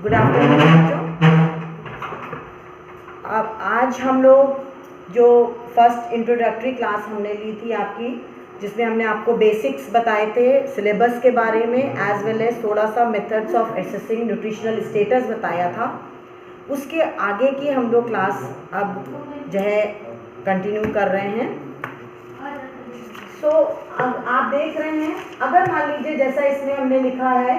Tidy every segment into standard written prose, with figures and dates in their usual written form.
Good afternoon बच्चों। अब आज हम लोग जो फर्स्ट इंट्रोडक्टरी क्लास हमने ली थी आपकी, जिसमें हमने आपको बेसिक्स बताए थे सिलेबस के बारे में, एज वेल एज थोड़ा सा methods of assessing nutritional status बताया था। उसके आगे की हम लोग क्लास अब जो है कंटिन्यू कर रहे हैं। सो अब आप देख रहे हैं, अगर मान लीजिए जैसा इसमें हमने लिखा है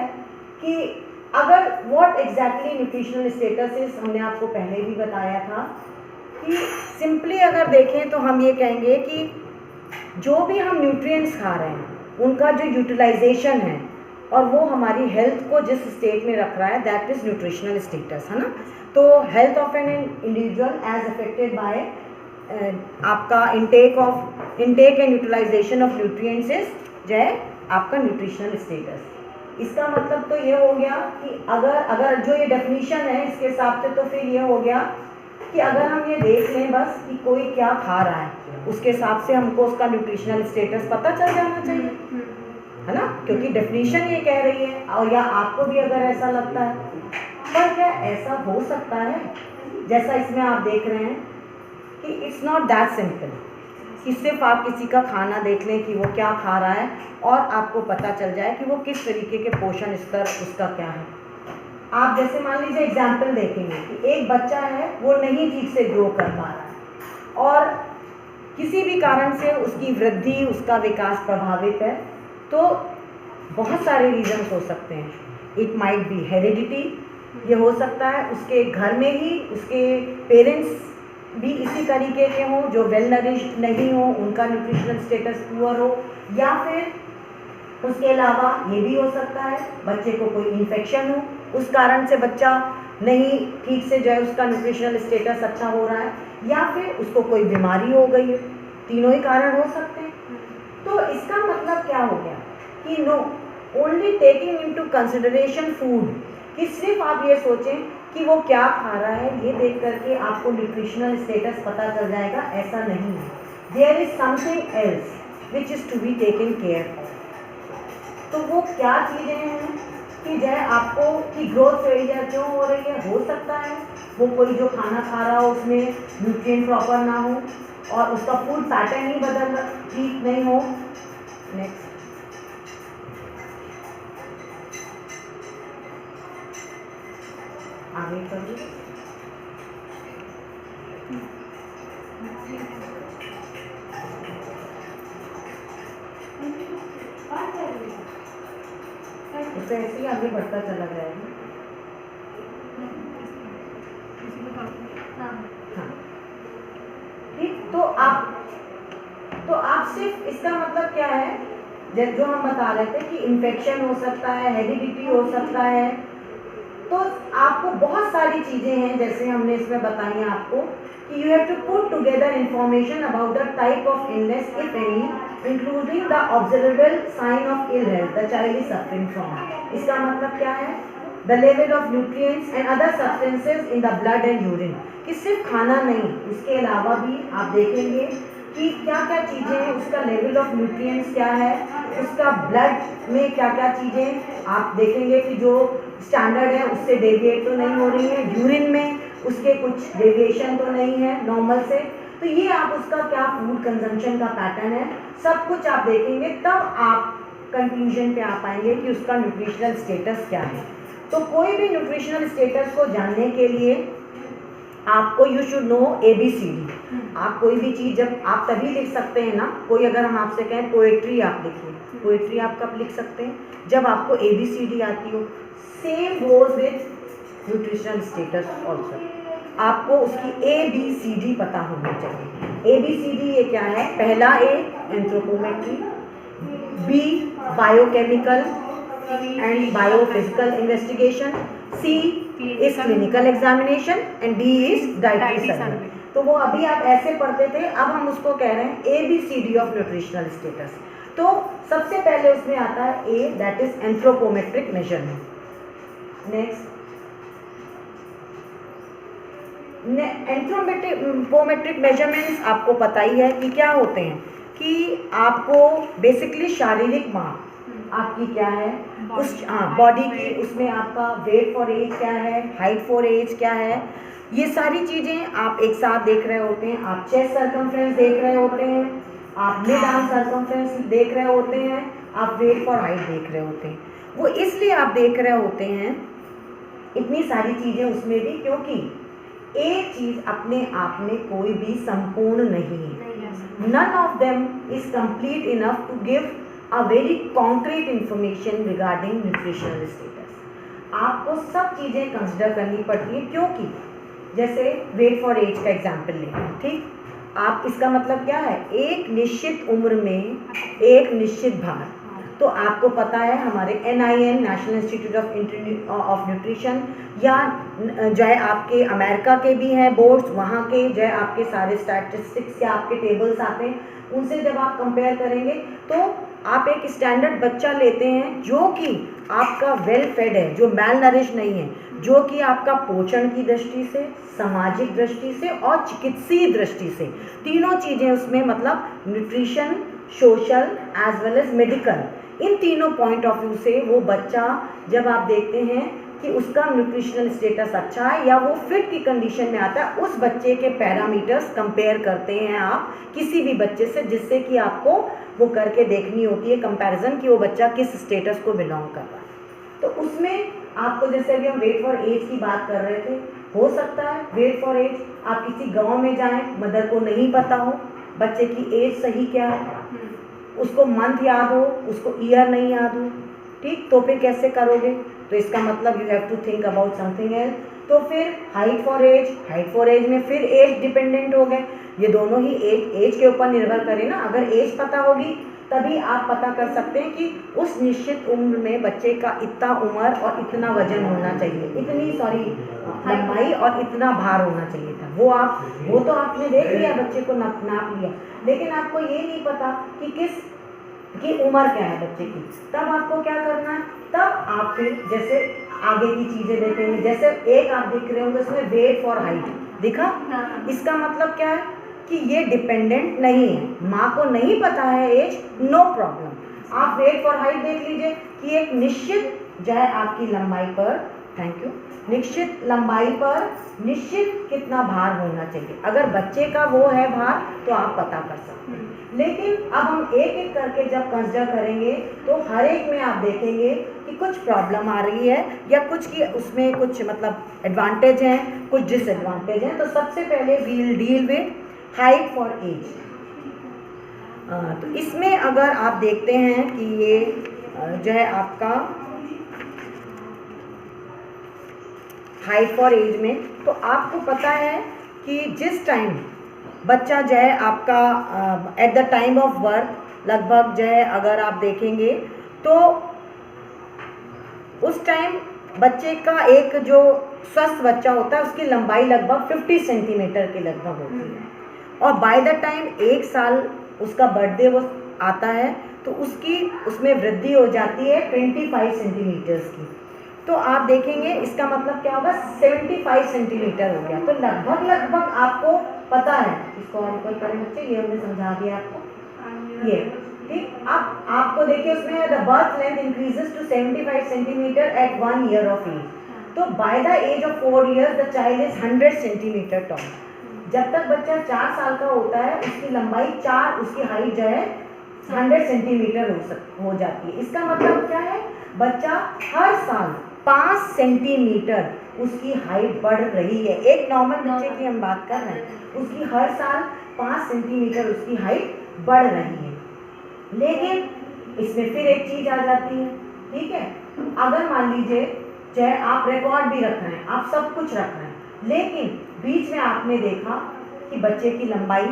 कि अगर what exactly nutritional status is, हमने आपको पहले भी बताया था कि सिंपली अगर देखें तो हम ये कहेंगे कि जो भी हम न्यूट्रिएंट्स खा रहे हैं उनका जो यूटिलाइजेशन है और वो हमारी हेल्थ को जिस स्टेट में रख रहा है, दैट इज न्यूट्रिशनल स्टेटस, है ना। तो health of an individual as affected by आपका intake and utilization of nutrients is जो है आपका न्यूट्रिशनल स्टेटस। इसका मतलब तो ये हो गया कि अगर जो ये डेफिनेशन है इसके हिसाब से, तो फिर ये हो गया कि अगर हम ये देख लें बस कि कोई क्या खा रहा है, उसके हिसाब से हमको उसका न्यूट्रिशनल स्टेटस पता चल जाना चाहिए, है ना, क्योंकि डेफिनेशन ये कह रही है। और या आपको भी अगर ऐसा लगता है, पर क्या ऐसा हो सकता है जैसा इसमें आप देख रहे हैं कि इट्स नॉट दैट सिंपल कि सिर्फ आप किसी का खाना देख लें कि वो क्या खा रहा है और आपको पता चल जाए कि वो किस तरीके के पोषण स्तर उसका क्या है। आप जैसे मान लीजिए एग्जाम्पल देखेंगे कि एक बच्चा है, वो नहीं ठीक से ग्रो कर पा रहा है और किसी भी कारण से उसकी वृद्धि, उसका विकास प्रभावित है, तो बहुत सारे रीजंस हो सकते हैं। इट माइट बी हेरिडिटी, ये हो सकता है उसके घर में ही उसके पेरेंट्स भी इसी तरीके के हों जो वेल नरिश्ड नहीं हो, उनका न्यूट्रिशनल स्टेटस पुअर हो, या फिर उसके अलावा ये भी हो सकता है बच्चे को कोई इन्फेक्शन हो, उस कारण से बच्चा नहीं ठीक से जो है उसका न्यूट्रिशनल स्टेटस अच्छा हो रहा है, या फिर उसको कोई बीमारी हो गई है। तीनों ही कारण हो सकते हैं। तो इसका मतलब क्या हो गया कि no only taking into consideration food, कि सिर्फ आप ये सोचें कि वो क्या खा रहा है, ये देख करके आपको न्यूट्रिशनल स्टेटस पता चल जाएगा, ऐसा नहीं है। There is something else which is to be taken care of. तो वो क्या चीज़ें हैं कि जो है आपको कि ग्रोथ फेलियर क्यों हो रही है, हो सकता है वो कोई जो खाना खा रहा हो उसमें न्यूट्रिएंट प्रॉपर ना हो और उसका फूड पैटर्न ही बदल ठीक नहीं हो। नेक्स्ट आगे करिए। तो ऐसे ही आगे बढ़ता चला जाएगा। हाँ ठीक, तो आप सिर्फ इसका मतलब क्या है, जो हम बता रहे थे कि इन्फेक्शन हो सकता है, हेरिडिटी हो सकता है, तो आपको बहुत सारी चीज़ें हैं जैसे हमने इसमें बताई हैं आपको कि you have to put together information about the type of illness if any, including the observable sign of ill health the child is suffering from. इसका मतलब क्या है, the level of nutrients and other substances in the blood and urine, कि सिर्फ खाना नहीं, उसके अलावा भी आप देखेंगे कि क्या क्या चीज़ें हैं, उसका लेवल ऑफ न्यूट्रिएंट्स क्या है, उसका ब्लड में क्या क्या चीज़ें आप देखेंगे कि जो स्टैंडर्ड है उससे डेविएट तो नहीं हो रही है, यूरिन में उसके कुछ डेविएशन तो नहीं है नॉर्मल से। तो ये आप उसका क्या फूड कंजम्पशन का पैटर्न है, सब कुछ आप देखेंगे, तब आप कंक्लूजन पे आ पाएंगे कि उसका न्यूट्रिशनल स्टेटस क्या है। तो कोई भी न्यूट्रिशनल स्टेटस को जानने के लिए आपको यू शुड नो ABCD। आप कोई भी चीज़ जब आप तभी लिख सकते हैं ना, कोई अगर हम आपसे कहें पोएट्री आप लिखिए, पोएट्री आप कब लिख सकते हैं, जब आपको ABCD आती हो। Same goes with nutritional status also, आपको उसकी ABCD पता होनी चाहिए। ABCD ये क्या है, पहला A anthropometry, B biochemical and biophysical investigation, C is clinical examination and D is dietary survey. तो वो अभी आप ऐसे पढ़ते थे, अब हम उसको कह रहे हैं ABCD ऑफ न्यूट्रिशनल स्टेटस। तो सबसे पहले उसमें आता है A, that is anthropometric measurement. Next anthropometric measurements आपको पता ही है कि क्या होते हैं, कि आपको बेसिकली शारीरिक माप, आपकी क्या है, उस बॉडी की, उसमें आपका वेट फॉर एज क्या है, हाइट फॉर एज क्या है, ये सारी चीज़ें आप एक साथ देख रहे होते हैं। आप चेस्ट सर्कमफ्रेंस देख रहे होते हैं, आप मिड आर्म सर्कमफ्रेंस देख रहे होते हैं, आप वेट फॉर हाइट देख रहे होते हैं। वो इसलिए आप देख रहे होते हैं इतनी सारी चीज़ें उसमें भी, क्योंकि एक चीज़ अपने आप में कोई भी संपूर्ण नहीं है। None of them is complete enough to give a very concrete information regarding nutritional status. आपको सब चीज़ें कंसिडर करनी पड़ती है, क्योंकि जैसे वेट फॉर एज का एग्जाम्पल लें, ठीक, आप इसका मतलब क्या है, एक निश्चित उम्र में एक निश्चित भार। तो आपको पता है हमारे NIN national institute of nutrition या जो है आपके अमेरिका के भी हैं बोर्ड्स, वहाँ के जो है आपके सारे स्टैटिस्टिक्स के आपके टेबल्स आते हैं, उनसे जब आप कंपेयर करेंगे तो आप एक स्टैंडर्ड बच्चा लेते हैं जो कि आपका वेल फेड है, जो मैल नरिश नहीं है, जो कि आपका पोषण की दृष्टि से, सामाजिक दृष्टि से और चिकित्सीय दृष्टि से, तीनों चीज़ें उसमें, मतलब nutrition, social as well as medical, इन तीनों पॉइंट ऑफ व्यू से वो बच्चा जब आप देखते हैं कि उसका न्यूट्रिशनल स्टेटस अच्छा है या वो फिट की कंडीशन में आता है, उस बच्चे के पैरामीटर्स कंपेयर करते हैं आप किसी भी बच्चे से, जिससे कि आपको वो करके देखनी होती है कंपैरिजन कि वो बच्चा किस स्टेटस को बिलोंग कर रहा है। तो उसमें आपको, जैसे अभी हम वेट फॉर एज की बात कर रहे थे, हो सकता है वेट फॉर एज आप किसी गाँव में जाएँ, मदर को नहीं पता हो बच्चे की एज सही क्या है, उसको मंथ याद हो, उसको ईयर नहीं याद हो, ठीक, तो फिर कैसे करोगे? तो इसका मतलब you have to think about something else. तो फिर हाइट फॉर एज में फिर एज डिपेंडेंट हो गए, ये दोनों ही एज के ऊपर निर्भर करें ना। अगर एज पता होगी तभी आप पता कर सकते हैं कि उस निश्चित उम्र में बच्चे का इतना उम्र और इतना वजन होना चाहिए, इतनी लंबाई और इतना भार होना चाहिए था। वो तो आपने देख लिया, बच्चे को नाप लिया, लेकिन आपको ये नहीं पता कि की उम्र क्या है बच्चे की। तब आपको क्या करना है, तब आप फिर जैसे आगे की चीज़ें देखेंगे। जैसे एक आप देख रहे होंगे उसमें वेट फॉर हाइट दिखा, इसका मतलब क्या है कि ये डिपेंडेंट नहीं है, माँ को नहीं पता है एज, नो प्रॉब्लम। आप वेट फॉर हाइट देख लीजिए कि एक निश्चित जो है आपकी लंबाई पर, थैंक यू, निश्चित लंबाई पर निश्चित कितना भार होना चाहिए। अगर बच्चे का वो है भार तो आप पता कर सकते हैं। लेकिन अब हम एक एक करके जब कंसिडर करेंगे तो हर एक में आप देखेंगे कि कुछ प्रॉब्लम आ रही है या कुछ की उसमें कुछ मतलब एडवांटेज हैं, कुछ डिसएडवांटेज हैं। तो सबसे पहले we will deal with height for age. तो इसमें अगर आप देखते हैं कि ये जो है आपका हाइट फॉर एज में, तो आपको पता है कि जिस टाइम बच्चा जो है आपका at the time of birth लगभग जो है अगर आप देखेंगे तो उस टाइम बच्चे का एक जो स्वस्थ बच्चा होता है उसकी लंबाई लगभग 50 सेंटीमीटर के लगभग होती है, और बाय द टाइम 1 साल उसका बर्थडे वो आता है तो उसमें वृद्धि हो जाती है 25 सेंटीमीटर्स की। तो आप देखेंगे इसका मतलब क्या होगा, 75 सेंटीमीटर हो गया। तो लगभग आपको पता है, इसको और ऊपर करें बच्चे, ये हमने समझा दिया आपको, ये ठीक। अब आपको देखिए उसमें the birth length increases to 75 centimetre at 1 year of age. तो by the age of 4 years the child is 100 centimetre tall. जब तक बच्चा 4 साल का होता है उसकी लंबाई उसकी हाइट जो है 100 सेंटीमीटर हो जाती है। इसका मतलब क्या है, बच्चा हर साल 5 सेंटीमीटर उसकी हाइट बढ़ रही है। एक नॉर्मल बच्चे की हम बात कर रहे हैं, उसकी हर साल 5 सेंटीमीटर उसकी हाइट बढ़ रही है। लेकिन इसमें फिर एक चीज़ आ जाती है, ठीक है, अगर मान लीजिए चाहे आप रिकॉर्ड भी रख रहे हैं, आप सब कुछ रख रहे हैं, लेकिन बीच में आपने देखा कि बच्चे की लंबाई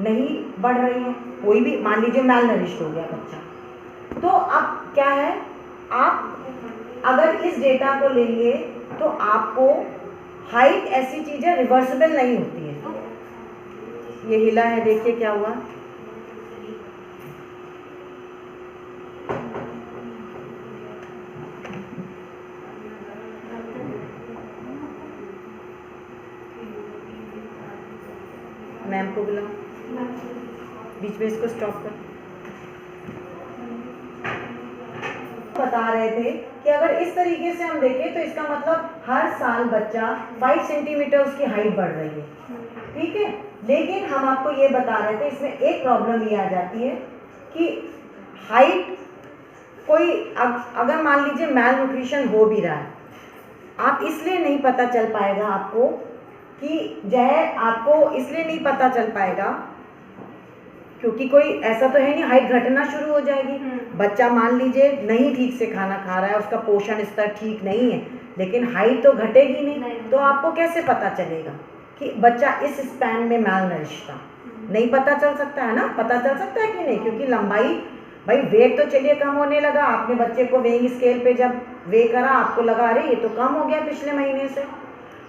नहीं बढ़ रही है, कोई भी मान लीजिए मैल नरिश्ड हो गया बच्चा, तो अब क्या है, आप अगर इस डेटा को लेंगे तो आपको हाइट ऐसी चीज़ है रिवर्सिबल नहीं होती है। ये हिला है, देखिए क्या हुआ, मैम को बुलाओ, बीच में इसको स्टॉप कर। बता रहे थे कि अगर इस तरीके से हम देखें तो इसका मतलब हर साल बच्चा 5 सेंटीमीटर उसकी हाइट बढ़ रही है, ठीक है। लेकिन हम आपको ये बता रहे थे इसमें एक प्रॉब्लम ये आ जाती है कि हाइट कोई अगर मान लीजिए मैल न्यूट्रिशन हो भी रहा है, आप इसलिए नहीं पता चल पाएगा आपको कि आपको इसलिए नहीं पता चल पाएगा क्योंकि कोई ऐसा तो है नहीं हाइट घटना शुरू हो जाएगी। बच्चा मान लीजिए नहीं ठीक से खाना खा रहा है, उसका पोषण स्तर ठीक नहीं है, लेकिन हाइट तो घटेगी नहीं, तो आपको कैसे पता चलेगा कि बच्चा इस स्पैन में मैल नरिश था? नहीं पता चल सकता है ना, पता चल सकता है कि नहीं, क्योंकि लंबाई, भाई वेट तो चलिए कम होने लगा, आपने बच्चे को वेइंग स्केल पे जब वे करा आपको लगा अरे ये तो कम हो गया पिछले महीने से,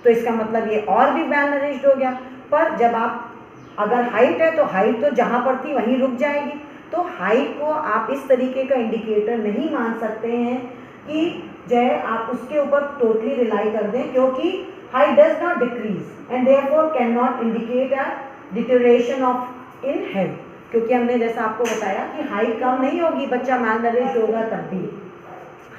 तो इसका मतलब ये और भी मैल नरिश्ड हो गया। पर जब आप अगर हाइट है तो हाइट तो जहाँ पर थी वहीं रुक जाएगी, तो हाइट को आप इस तरीके का इंडिकेटर नहीं मान सकते हैं कि आप उसके ऊपर टोटली रिलाई कर दें, क्योंकि height does not decrease and therefore can not indicate a deterioration of in health, क्योंकि हमने जैसा आपको बताया कि हाइट कम नहीं होगी, बच्चा मैल नरिश्ड होगा तब भी।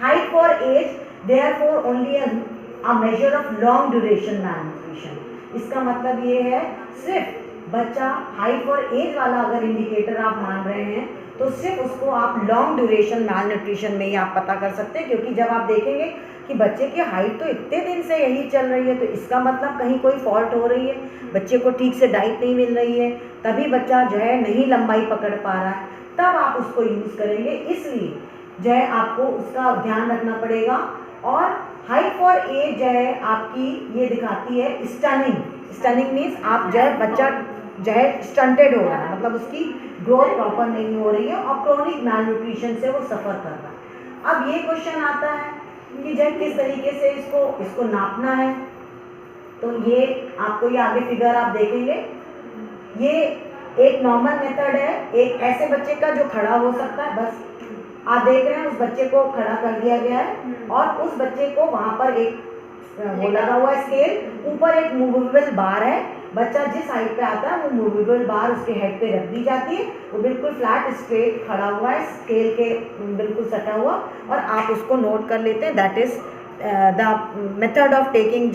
Height for age therefore only a measure of long duration malnutrition. इसका मतलब ये है सिर्फ बच्चा हाइट फॉर एज वाला अगर इंडिकेटर आप मान रहे हैं तो सिर्फ उसको आप लॉन्ग ड्यूरेशन मैल न्यूट्रिशन में ही आप पता कर सकते हैं, क्योंकि जब आप देखेंगे कि बच्चे की हाइट तो इतने दिन से यही चल रही है, तो इसका मतलब कहीं कोई फॉल्ट हो रही है, बच्चे को ठीक से डाइट नहीं मिल रही है, तभी बच्चा नहीं लंबाई पकड़ पा रहा है, तब आप उसको यूज़ करेंगे। इसलिए आपको उसका ध्यान रखना पड़ेगा। और हाइट फॉर एज आपकी ये दिखाती है स्टनिंग मीन्स आप बच्चा स्टंटेड हो रहा है, मतलब उसकी ग्रोथ प्रॉपर नहीं हो रही है और क्रोनिक मैल न्यूट्रिशन से वो सफ़र कर रहा है। अब ये क्वेश्चन आता है कि किस तरीके से इसको नापना है, तो ये आपको ये आगे फिगर आप देखेंगे, ये एक नॉर्मल मेथड है, एक ऐसे बच्चे का जो खड़ा हो सकता है, बस आप देख रहे हैं उस बच्चे को खड़ा कर दिया गया है और उस बच्चे को वहाँ पर एक वो लगा हुआ है स्केल, ऊपर एक मूवेबल बार है, बच्चा जिस हाइट पे आता है वो मूवेबल बार उसके हेड पे रख दी जाती है, वो बिल्कुल फ्लैट स्ट्रेट खड़ा हुआ है स्केल के बिल्कुल सटा हुआ, और आप उसको नोट कर लेते हैं, that is the method of taking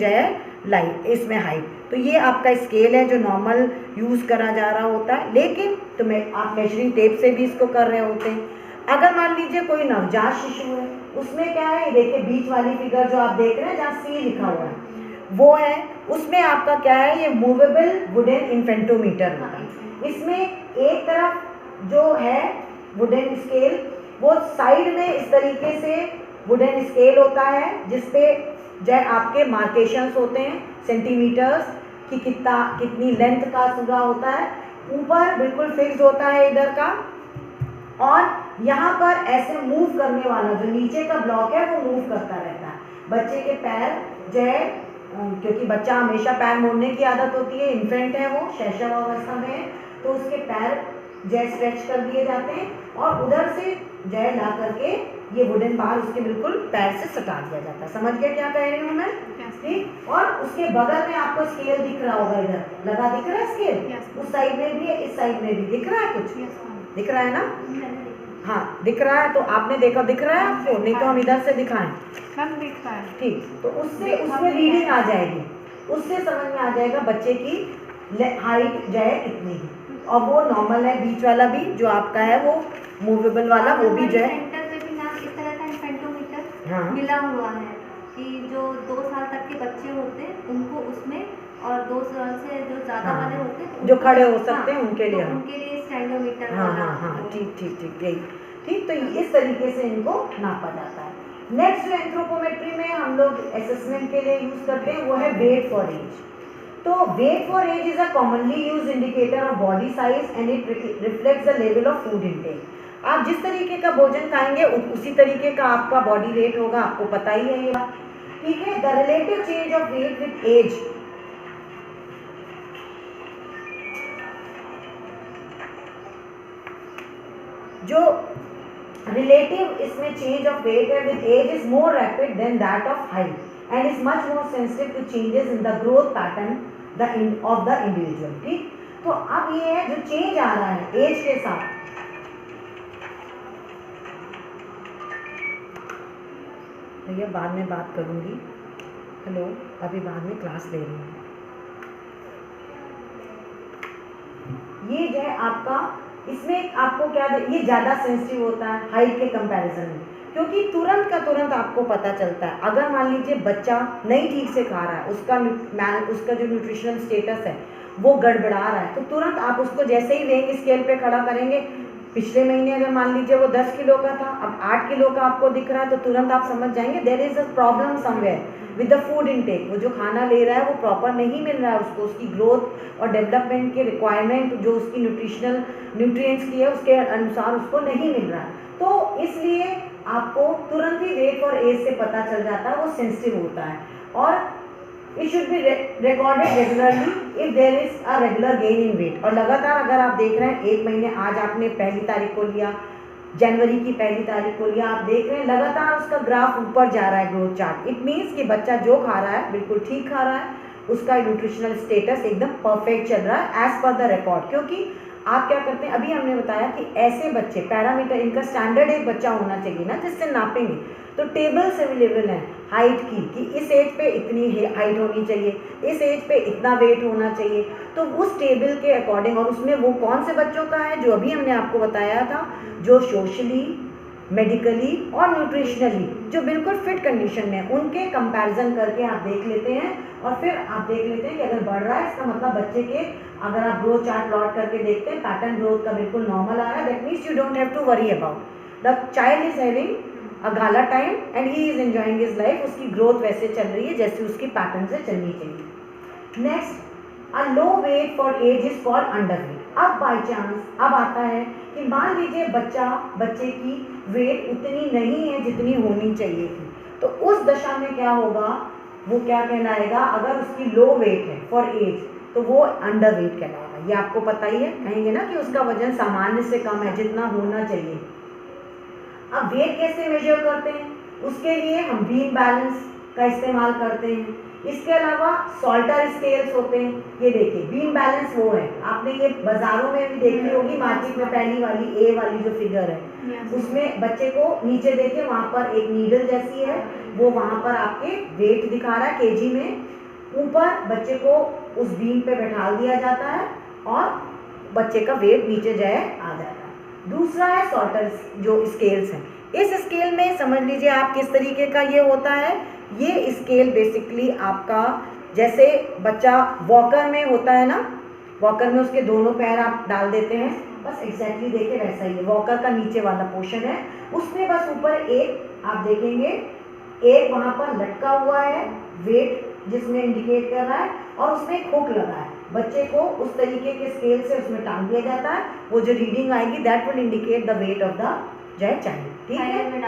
light इसमें हाइट। तो ये आपका स्केल है जो नॉर्मल यूज़ करा जा रहा होता है, लेकिन तो आप मेजरिंग टेप से भी इसको कर रहे होते हैं। अगर मान लीजिए कोई नवजात शिशु है, उसमें क्या है, देखिए बीच वाली फिगर जो आप देख रहे हैं जहाँ सी लिखा हुआ है वो है, उसमें आपका क्या है, ये मूवेबल वुडन इन्फेंटोमीटर होता है। इसमें एक तरफ जो है वुडन स्केल, वो साइड में इस तरीके से वुडन स्केल होता है जिसपे आपके मार्केशंस होते हैं सेंटीमीटर्स की कितनी लेंथ का सूरा होता है, ऊपर बिल्कुल फिक्स्ड होता है इधर का, और यहाँ पर ऐसे मूव करने वाला जो नीचे का ब्लॉक है वो मूव करता रहता है। बच्चे के पैर क्योंकि बच्चा हमेशा पैर मोड़ने की आदत होती है, इन्फेंट है वो, शैशव अवस्था में है, तो उसके पैर स्ट्रेच कर दिए जाते हैं और उधर से ला करके ये वुडन बार उसके बिल्कुल पैर से सटा दिया जाता है। समझ गया क्या कह रही हूँ मैं? ठीक। और उसके बगल में आपको स्केल दिख रहा होगा, इधर लगा दिख रहा है स्केल, उस साइड में भी है, इस साइड में भी दिख रहा है, कुछ दिख रहा है ना? हाँ दिख रहा है, तो आपने देखा, दिख रहा है आपको? नहीं तो हम इधर से दिखाएं, दिख रहा है। ठीक, तो उससे उसमें रीडिंग आ जाएगी, उससे समझ में आ जाएगा बच्चे की हाइट कितनी है, और वो नॉर्मल है, बीच वाला भी जो आपका है वो मूवेबल वाला, वो भी सेंटर में भी ना इस तरह का इन्फेंटोमीटर मिला हुआ है कि जो 2 साल तक के बच्चे होते हैं उनको उसमें, और 2 साल से जो ज़्यादा वाले होते हैं जो खड़े हो सकते हैं उनके लिए, उनके लिए स्टैंडोमीटर। ठीक, यही ठीक। तो इस तरीके से इनको नापा जाता है। नेक्स्ट जो एंथ्रोपोमेट्री में हम लोग असेसमेंट के लिए यूज़ करते हैं वो है वेट फॉर एज। तो weight for age is a commonly use indicator of body size and it reflects the level of food intake. आप जिस तरीके का भोजन खाएंगे उसी तरीके का आपका बॉडी वेट होगा, आपको पता ही है ये बात, ठीक है। The relative change of weight with age, जो रिलेटिव इसमें चेंज ऑफ वेट है with age is more rapid than that of height and is much more sensitive to changes in the growth pattern of the individual। ठीक, तो अब ये है जो change आ रहा है एज के साथ, भैया बाद में बात करूँगी, हेलो, अभी बाद में क्लास ले रही हूँ। ये जो है आपका, इसमें आपको क्या, ये ज़्यादा सेंसिटिव होता है हाइट के कंपैरिजन में, क्योंकि तुरंत का तुरंत आपको पता चलता है। अगर मान लीजिए बच्चा नहीं ठीक से खा रहा है, उसका जो न्यूट्रिशनल स्टेटस है वो गड़बड़ा रहा है, तो तुरंत आप उसको जैसे ही वेइंग स्केल पे खड़ा करेंगे, पिछले महीने अगर मान लीजिए वो 10 किलो का था, अब 8 किलो का आपको दिख रहा है, तो तुरंत आप समझ जाएंगे there is a problem somewhere with the food intake. वो जो खाना ले रहा है वो प्रॉपर नहीं मिल रहा है उसको, उसकी ग्रोथ और डेवलपमेंट के रिक्वायरमेंट जो उसकी न्यूट्रिएंट्स की है उसके अनुसार उसको नहीं मिल रहा है। तो इसलिए आपको तुरंत ही वेट और एज से पता चल जाता है, वो सेंसिटिव होता है। और it should be recorded regularly if there is a regular gain in weight। और लगातार अगर आप देख रहे हैं, एक महीने, आज आपने 1 तारीख को लिया, जनवरी की 1 तारीख को लिया, आप देख रहे हैं लगातार उसका ग्राफ ऊपर जा रहा है, ग्रोथ चार्ट। इट मीन्स कि बच्चा जो खा रहा है बिल्कुल ठीक खा रहा है, उसका न्यूट्रिशनल स्टेटस एकदम परफेक्ट चल रहा है एज पर द रिकॉर्ड। क्योंकि आप क्या करते हैं, अभी हमने बताया कि ऐसे बच्चे, पैरामीटर इनका स्टैंडर्ड एक बच्चा होना चाहिए ना जिससे नापेंगे, तो टेबल्स अवेलेबल हैं हाइट की, कि इस एज पे इतनी हाइट होनी चाहिए, इस एज पे इतना वेट होना चाहिए, तो उस टेबल के अकॉर्डिंग, और उसमें वो कौन से बच्चों का है जो अभी हमने आपको बताया था, जो सोशली, मेडिकली और न्यूट्रिशनली जो बिल्कुल फिट कंडीशन में, उनके कंपैरिजन करके आप देख लेते हैं। और फिर आप देख लेते हैं कि अगर बढ़ रहा है, इसका मतलब बच्चे के, अगर आप ग्रोथ चार्ट प्लॉट करके देखते हैं, पैटर्न ग्रोथ का बिल्कुल नॉर्मल आ रहा है, that means you don't have to worry about the child is having a gala time and he is enjoying his life. उसकी ग्रोथ वैसे चल रही है जैसे उसकी पैटर्न से चलनी चाहिए। Next, a low weight for age is called under. अब बाई चांस अब आता है कि मान लीजिए बच्चे की वेट उतनी नहीं है जितनी होनी चाहिए थी, तो उस दशा में क्या होगा, वो क्या कहलाएगा, अगर उसकी लो वेट है फॉर एज तो वो अंडर वेट कहलाएगा। ये आपको पता ही है, कहेंगे ना कि उसका वजन सामान्य से कम है, जितना होना चाहिए। अब वेट कैसे मेजर करते हैं, उसके लिए हम बीम बैलेंस का इस्तेमाल करते हैं। इसके अलावा सॉल्टर स्केल्स होते हैं। ये देखिए बीम बैलेंस वो है, आपने ये बाजारों में भी देखी होगी, मार्केट में पहली वाली ए वाली जो फिगर है, उसमें बच्चे को नीचे देखिए, वहाँ पर एक नीडल जैसी है, वो वहाँ पर आपके वेट दिखा रहा है केजी में, ऊपर बच्चे को उस बीम पे बैठा दिया जाता है और बच्चे का वेट नीचे जो है आ जाता है। दूसरा है सॉल्टर जो स्केल्स हैं। इस स्केल में समझ लीजिए आप किस तरीके का ये होता है, ये स्केल बेसिकली आपका, जैसे बच्चा वॉकर में होता है ना, वॉकर में उसके दोनों पैर आप डाल देते हैं, बस एग्जैक्टली देखिए वैसा ही है। वॉकर का नीचे वाला पोर्शन है, उसमें बस ऊपर एक आप देखेंगे, एक वहाँ पर लटका हुआ है वेट जिसमें इंडिकेट कर रहा है, और उसमें एक हुक लगा है। बच्चे को उस तरीके के स्केल से उसमें टांग दिया जाता है, वो जो रीडिंग आएगी that will indicate the weight of the child. ठीक है,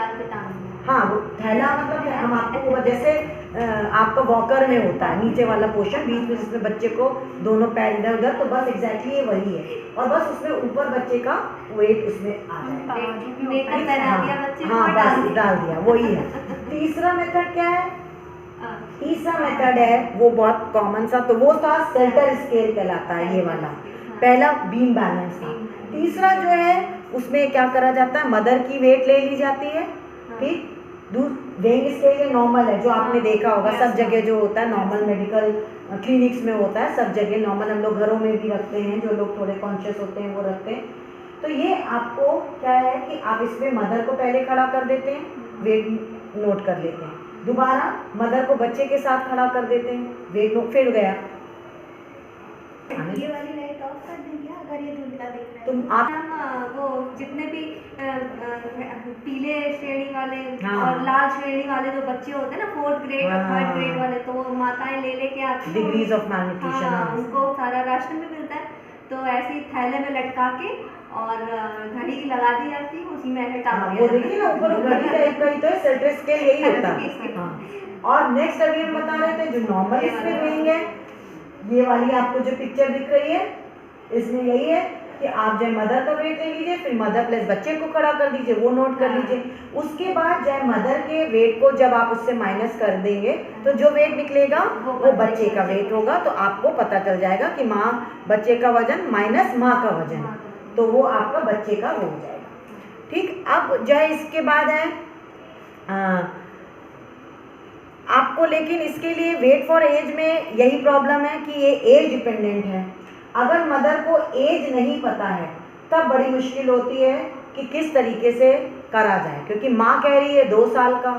हाँ, वो थैला मतलब हम आपको जैसे आपका वॉकर में होता है नीचे वाला पोर्शन बीच में जिसमें बच्चे को दोनों पैर इधर उधर, तो बस एग्जैक्टली ये वही है, और बस उसमें ऊपर बच्चे का वेट उसमें आ जाएगा। हाँ बस डाल दिया, वही है। तीसरा मेथड क्या है, तीसरा मेथड है वो बहुत कॉमन सा, तो वो था सेल्टर स्केल कहलाता है, ये वाला। पहला बीम बैलेंस था। तीसरा जो है उसमें क्या करा जाता है, मदर की वेट ले ली जाती है, ठीक। वेइंग स्केल नॉर्मल है जो आपने देखा होगा, सब जगह जो होता है नॉर्मल, मेडिकल क्लिनिक्स में होता है, सब जगह नॉर्मल, हम लोग घरों में भी रखते हैं, जो लोग थोड़े कॉन्शियस होते हैं वो रखते हैं। तो ये आपको क्या है कि आप इसमें मदर को पहले खड़ा कर देते हैं, वेट नोट कर लेते हैं, दोबारा मदर को बच्चे के साथ खड़ा कर देते हैं, वेट नोट, फिर गया। ये वाली लाइट ऑफ कर दें क्या, अगर ये धुंधला दिख रहा है? तुम आप वो जितने भी पीले श्रेणी वाले हाँ, और लाल श्रेणी वाले जो बच्चे होते हैं ना, 4th ग्रेड और 3rd हाँ, ग्रेड वाले, तो वो माताएं ले लेके आती हैं, डिग्रीज ऑफ malnutrition, हाँ, हाँ। उनको सारा राशन भी मिलता है, तो ऐसे ही थैले में लटका के और घड़ी लगा दी जाती है, उसी में ऐसे टांग हाँ, दिया वो देखिए ना ऊपर घड़ी टाइप का ही तो है, सेल्टर स्केल यही होता है। हाँ, और नेक्स्ट अभी हम बता रहे थे जो नॉर्मल इसमें वेइंग है, ये वाली आपको जो पिक्चर दिख रही है, इसमें यही है कि आप जो मदर का वेट ले लीजिए, फिर मदर प्लस बच्चे को खड़ा कर दीजिए, वो नोट कर लीजिए। उसके बाद जो मदर के वेट को जब आप उससे माइनस कर देंगे तो जो वेट निकलेगा वो बच्चे का वेट होगा, तो आपको पता चल जाएगा कि माँ बच्चे का वजन माइनस माँ का वजन, तो वो आपका बच्चे का हो जाएगा। ठीक, अब जो है इसके बाद है आपको लेकिन इसके लिए वेट फॉर एज में यही प्रॉब्लम है कि ये एज डिपेंडेंट है। अगर मदर को एज नहीं पता है तब बड़ी मुश्किल होती है कि किस तरीके से करा जाए, क्योंकि माँ कह रही है 2 साल का,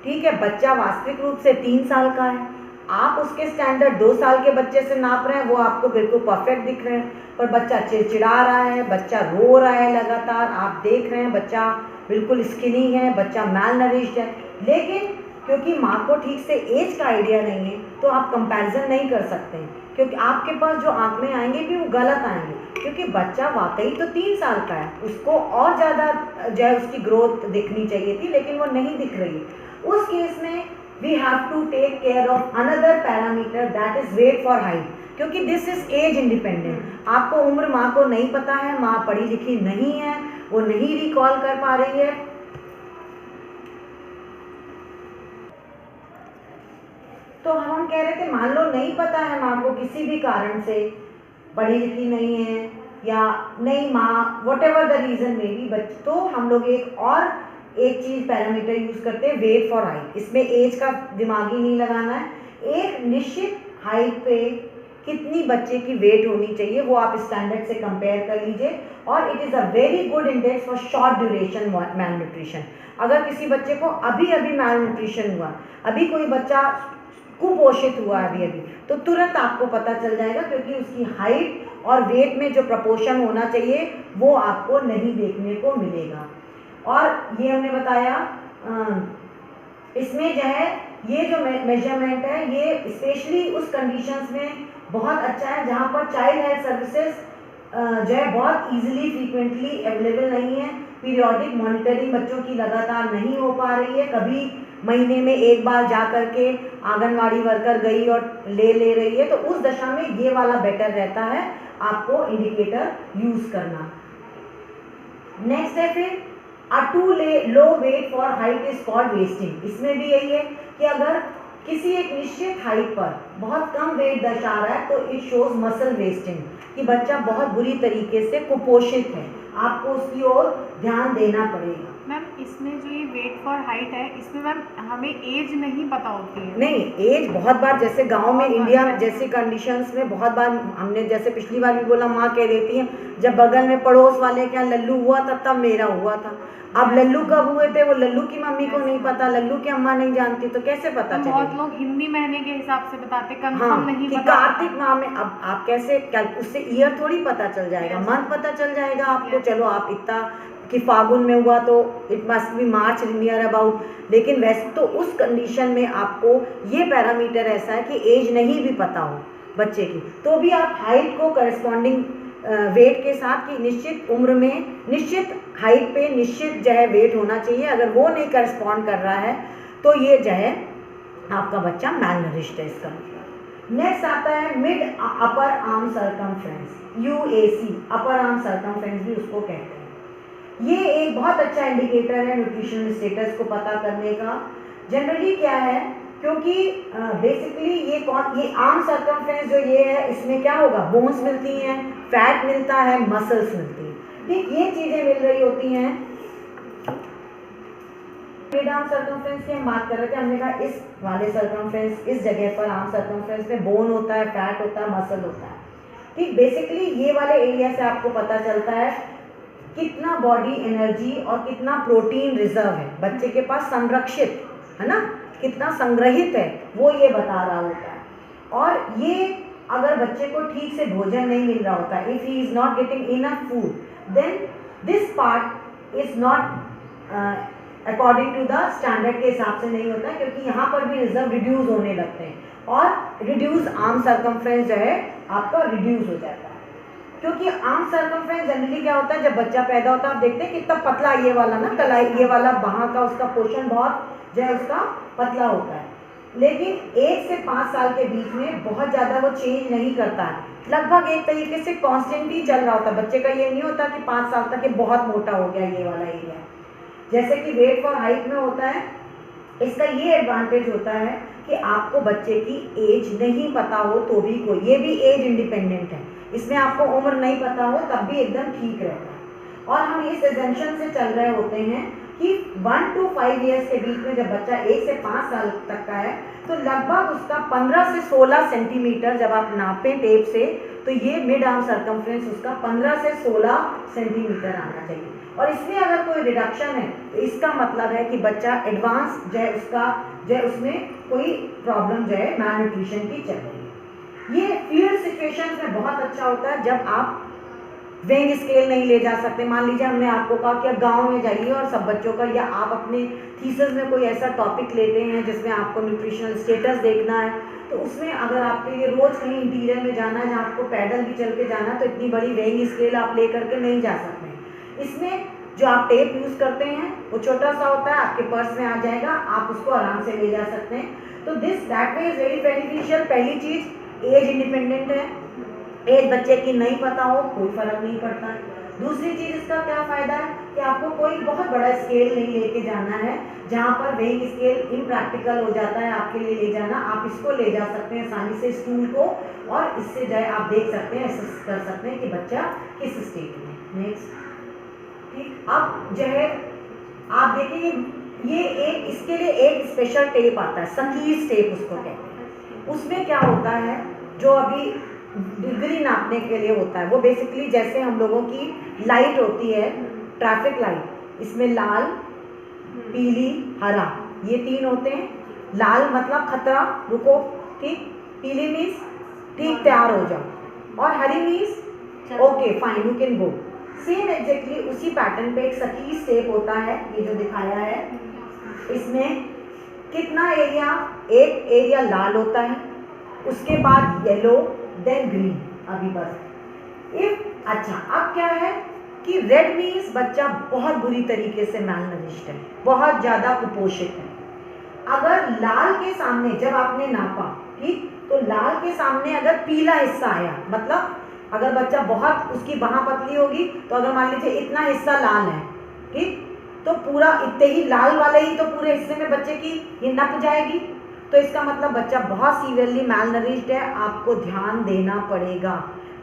ठीक है, बच्चा वास्तविक रूप से 3 साल का है। आप उसके स्टैंडर्ड 2 साल के बच्चे से नाप रहे हैं, वो आपको बिल्कुल परफेक्ट दिख रहे हैं, पर बच्चा चिड़चिड़ा रहा है, बच्चा रो रहा है लगातार, आप देख रहे हैं बच्चा बिल्कुल स्किनी है, बच्चा मैल नरिश्ड है, लेकिन क्योंकि माँ को ठीक से एज का आइडिया नहीं है तो आप कंपैरिजन नहीं कर सकते हैं, क्योंकि आपके पास जो आंकड़े आएंगे भी वो गलत आएंगे, क्योंकि बच्चा वाकई तो 3 साल का है, उसको और ज़्यादा जो है उसकी ग्रोथ दिखनी चाहिए थी, लेकिन वो नहीं दिख रही है। उस केस में we have to take care of another parameter, that is weight for height, क्योंकि दिस इज एज इंडिपेंडेंट। आपको उम्र माँ को नहीं पता है, माँ पढ़ी लिखी नहीं है, वो नहीं रिकॉल कर पा रही है। तो हम कह रहे थे मान लो नहीं पता है माँ को किसी भी कारण से, पढ़ी लिखी नहीं है या नहीं माँ वट एवर द रीज़न में भी, तो हम लोग एक चीज़ पैरामीटर यूज़ करते हैं, वेट फॉर हाइट। इसमें एज का दिमाग ही नहीं लगाना है, एक निश्चित हाइट पे कितनी बच्चे की वेट होनी चाहिए वो आप स्टैंडर्ड से कंपेयर कर लीजिए, और it is a very good index for short duration malnutrition. अगर किसी बच्चे को अभी अभी मैल न्यूट्रिशन हुआ, अभी कोई बच्चा कुपोषित हुआ अभी अभी, तो तुरंत आपको पता चल जाएगा, क्योंकि उसकी हाइट और वेट में जो प्रपोर्शन होना चाहिए वो आपको नहीं देखने को मिलेगा। और ये हमने बताया इसमें जो है ये जो मेजरमेंट है ये स्पेशली उस कंडीशंस में बहुत अच्छा है जहाँ पर चाइल्ड हेल्थ सर्विसेज जो है बहुत इजीली फ्रीक्वेंटली अवेलेबल नहीं है, पीरियोडिक मॉनिटरिंग बच्चों की लगातार नहीं हो पा रही है, कभी महीने में एक बार जा कर के आंगनवाड़ी वर्कर गई और ले रही है, तो उस दशा में ये वाला बेटर रहता है आपको इंडिकेटर यूज़ करना। नेक्स्ट है फिर too low weight for height is called wasting. इसमें भी यही है कि अगर किसी एक निश्चित हाइट पर बहुत कम वेट दर्शा रहा है तो इट शोज मसल वेस्टिंग, कि बच्चा बहुत बुरी तरीके से कुपोषित है, आपको उसकी ओर ध्यान देना पड़ेगा। मैम इसमें जो ये वेट फॉर हाइट है इसमें मैम हमें एज नहीं पता होती है? नहीं, एज बहुत बार जैसे गांव में इंडिया जैसी कंडीशंस में बहुत बार हमने जैसे पिछली बार भी बोला, माँ कह देती है जब बगल में पड़ोस वाले क्या लल्लू हुआ था तब मेरा हुआ था। अब लल्लू कब हुए थे वो लल्लू की मम्मी को नहीं पता, लल्लू की अम्मा नहीं जानती, तो कैसे पता चलेगा? बहुत लोग हिंदी महीने के हिसाब से बताते, कंफर्म नहीं कि पता। कार्तिक माह में अब आप कैसे उससे ईयर थोड़ी पता चल जाएगा, मंथ पता चल जाएगा आपको। चलो आप इतना कि फागुन में हुआ तो it must be March near about, लेकिन वैसे तो उस कंडीशन में आपको ये पैरामीटर ऐसा है कि एज नहीं भी पता हो बच्चे की, तो भी आप हाइट को करस्पॉन्डिंग वेट के साथ कि निश्चित उम्र में निश्चित हाइट पे निश्चित जो है वेट होना चाहिए, अगर वो नहीं करस्पॉन्ड कर रहा है तो ये जो है आपका बच्चा मैल नरिश्ड है इसका। नेक्स्ट आता है mid upper arm circumference, UAC, upper arm circumference भी उसको कहते हैं। ये एक बहुत अच्छा इंडिकेटर है न्यूट्रिशनल स्टेटस को पता करने का। जनरली क्या है, क्योंकि बेसिकली ये आर्म सर्कमफ्रेंस जो ये है इसमें क्या होगा, बोन्स मिलती हैं, फैट मिलता है, मसल्स मिलती हैं, ठीक ये चीज़ें मिल रही होती हैं। मिड आर्म सर्कमफ्रेंस की हम बात कर रहे थे, हमने कहा इस वाले सर्कमफ्रेंस, इस जगह पर आर्म सर्कमफ्रेंस में बोन होता है, फैट होता है, मसल होता है, ठीक। बेसिकली ये वाले एरिया से आपको पता चलता है कितना बॉडी एनर्जी और कितना प्रोटीन रिजर्व है बच्चे के पास, संरक्षित है ना, कितना संग्रहित है वो ये बता रहा होता है। और ये अगर बच्चे को ठीक से भोजन नहीं मिल रहा होता, if he is not getting enough food, then this part is not according to the standard के हिसाब से नहीं होता है, क्योंकि यहाँ पर भी रिजर्व रिड्यूस होने लगते हैं और रिड्यूस आर्म सर्कमफ्रेंस जो है आपका रिड्यूस हो जाता है। क्योंकि आर्म सर्कमफ्रेंस जनरली क्या होता है, जब बच्चा पैदा होता है आप देखते हैं कितना पतला ये वाला ना कलाई, ये वाला बाहाँ का उसका पोर्शन बहुत जो है उसका पतला होता है, लेकिन 1 से 5 साल के बीच में बहुत ज़्यादा वो चेंज नहीं करता है, लगभग एक तरीके से कॉन्स्टेंटली चल रहा होता है। बच्चे का ये नहीं होता कि 5 साल तक ये बहुत मोटा हो गया ये वाला एरिया, जैसे कि वेट फॉर हाइट में होता है। इसका ये एडवांटेज होता है कि आपको बच्चे की एज नहीं पता हो तो भी कोई, ये भी एज इंडिपेंडेंट है, इसमें आपको उम्र नहीं पता हो तब भी एकदम ठीक रहता है। और हम इस एजम्पशन से चल रहे होते हैं कि 1 to 5 ईयर्स के बीच में जब बच्चा 1 से 5 साल तक का है तो लगभग उसका 15 से 16 सेंटीमीटर जब आप नापें टेप से, तो ये मिड आर्म सर्कमफ्रेंस उसका 15 से 16 सेंटीमीटर आना चाहिए। और इसमें अगर कोई रिडक्शन है तो इसका मतलब है कि बच्चा एडवांस जो है उसका जो है उसमें कोई प्रॉब्लम जो है मैल न्यूट्रिशन की चल रही है। ये फील्ड सिचुएशंस में बहुत अच्छा होता है जब आप वेइंग स्केल नहीं ले जा सकते। मान लीजिए हमने आपको कहा कि आप गाँव में जाइए और सब बच्चों का, या आप अपने थीसिस में कोई ऐसा टॉपिक लेते हैं जिसमें आपको न्यूट्रिशनल स्टेटस देखना है, तो उसमें अगर आपके लिए रोज़ कहीं इंटीरियर में जाना है जहाँ आपको पैदल भी चल के जाना है, तो इतनी बड़ी वेइंग स्केल आप ले करके नहीं जा सकते हैं। इसमें जो आप टेप यूज़ करते हैं वो छोटा सा होता है, आपके पर्स में आ जाएगा, आप उसको आराम से ले जा सकते हैं। तो that way is very beneficial. पहली चीज़ एज इंडिपेंडेंट है, एज बच्चे की नहीं पता हो कोई फ़र्क नहीं पड़ता है। दूसरी चीज़ इसका क्या फ़ायदा है कि आपको कोई बहुत बड़ा स्केल नहीं लेके जाना है, जहाँ पर वेइंग स्केल इम्प्रैक्टिकल हो जाता है आपके लिए ले जाना। आप इसको ले जा सकते हैं आसानी से स्टूल को, और इससे जो है आप देख सकते हैं, असेस कर सकते हैं कि बच्चा किस स्टेट में। नेक्स्ट, ठीक, अब जो है आप देखिए ये एक, इसके लिए एक स्पेशल टेप आता है, सकीज टेप उसको कहते हैं। उसमें क्या होता है, जो अभी डिग्री नापने के लिए होता है, वो बेसिकली जैसे हम लोगों की लाइट होती है, ट्रैफिक लाइट, इसमें लाल, पीली, हरा, ये 3 होते हैं। लाल मतलब खतरा, रुको, ठीक, पीली मीन्स ठीक तैयार हो जाओ, और हरी means okay fine you can go. Same exactly उसी पैटर्न पे एक सकीज टेप होता है, ये जो दिखाया है। इसमें कितना एरिया, एक एरिया लाल होता है, उसके बाद येलो, देन ग्रीन, अभी बस इफ। अच्छा, अब क्या है कि रेड मीन्स बच्चा बहुत बुरी तरीके से मैलनरिश्ड है, बहुत ज़्यादा कुपोषित है। अगर लाल के सामने जब आपने नापा, ठीक, तो लाल के सामने अगर पीला हिस्सा आया, मतलब अगर बच्चा बहुत, उसकी बाँह पतली होगी, तो अगर मान लीजिए इतना हिस्सा लाल है, ठीक, तो पूरा इतने ही लाल वाले ही तो पूरे हिस्से में बच्चे की ये नप जाएगी, तो इसका मतलब बच्चा बहुत सीवियरली मैलनरिश्ड है। आपको ध्यान देना पड़ेगा।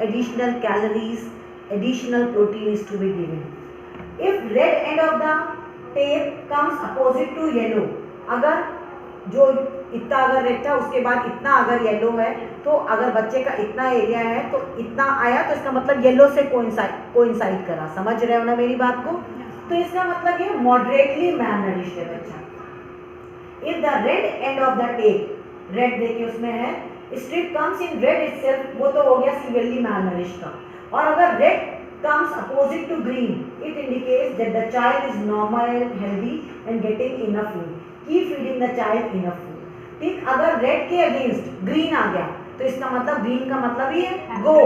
Additional calories, additional protein is to be given. If red end of the tape comes opposite to yellow, अगर जो इतना अगर रेड था उसके बाद इतना अगर येलो है, तो अगर बच्चे का इतना एरिया है तो इतना आया, तो इसका मतलब येलो से कोइंसाइड करा। समझ रहे हो ना मेरी बात को? तो इसका मतलब ये मॉडरेटली मैलनरिश्ड है बच्चा। If the red end of the tape, red देखिए उसमें है, strip comes in red itself, वो तो हो गया severely malnourished का। और अगर red comes opposite to green, it indicates that the child is normal, healthy and getting enough food. Keep feeding the child enough food. ठीक, अगर red के against green आ गया, तो इसका मतलब green का मतलब ही है go,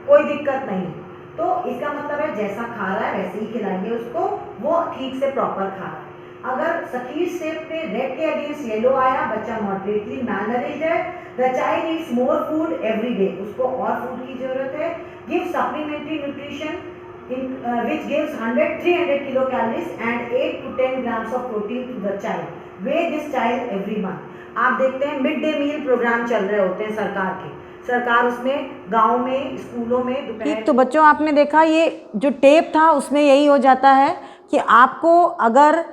कोई दिक्कत नहीं। तो इसका मतलब है जैसा खा रहा है वैसे ही खिलाइए उसको, वो ठीक से प्रॉपर खा रहा है। अगर सकीज टेप पे रेड के अगेंस्ट येलो आया, बच्चा मॉडरेटली मैलनरिश्ड है। The child needs more food every day, उसको और फूड की जरूरत है। Give supplementary nutrition which gives 300 kilo calories and 8 to 10 grams of protein to the child. Weigh this child every month. आप देखते हैं मिड डे मील प्रोग्राम चल रहे होते हैं सरकार के, सरकार उसमें गांव में, स्कूलों में। ठीक, तो बच्चों आपने देखा ये जो टेप था उसमें यही हो जाता है कि आपको अगर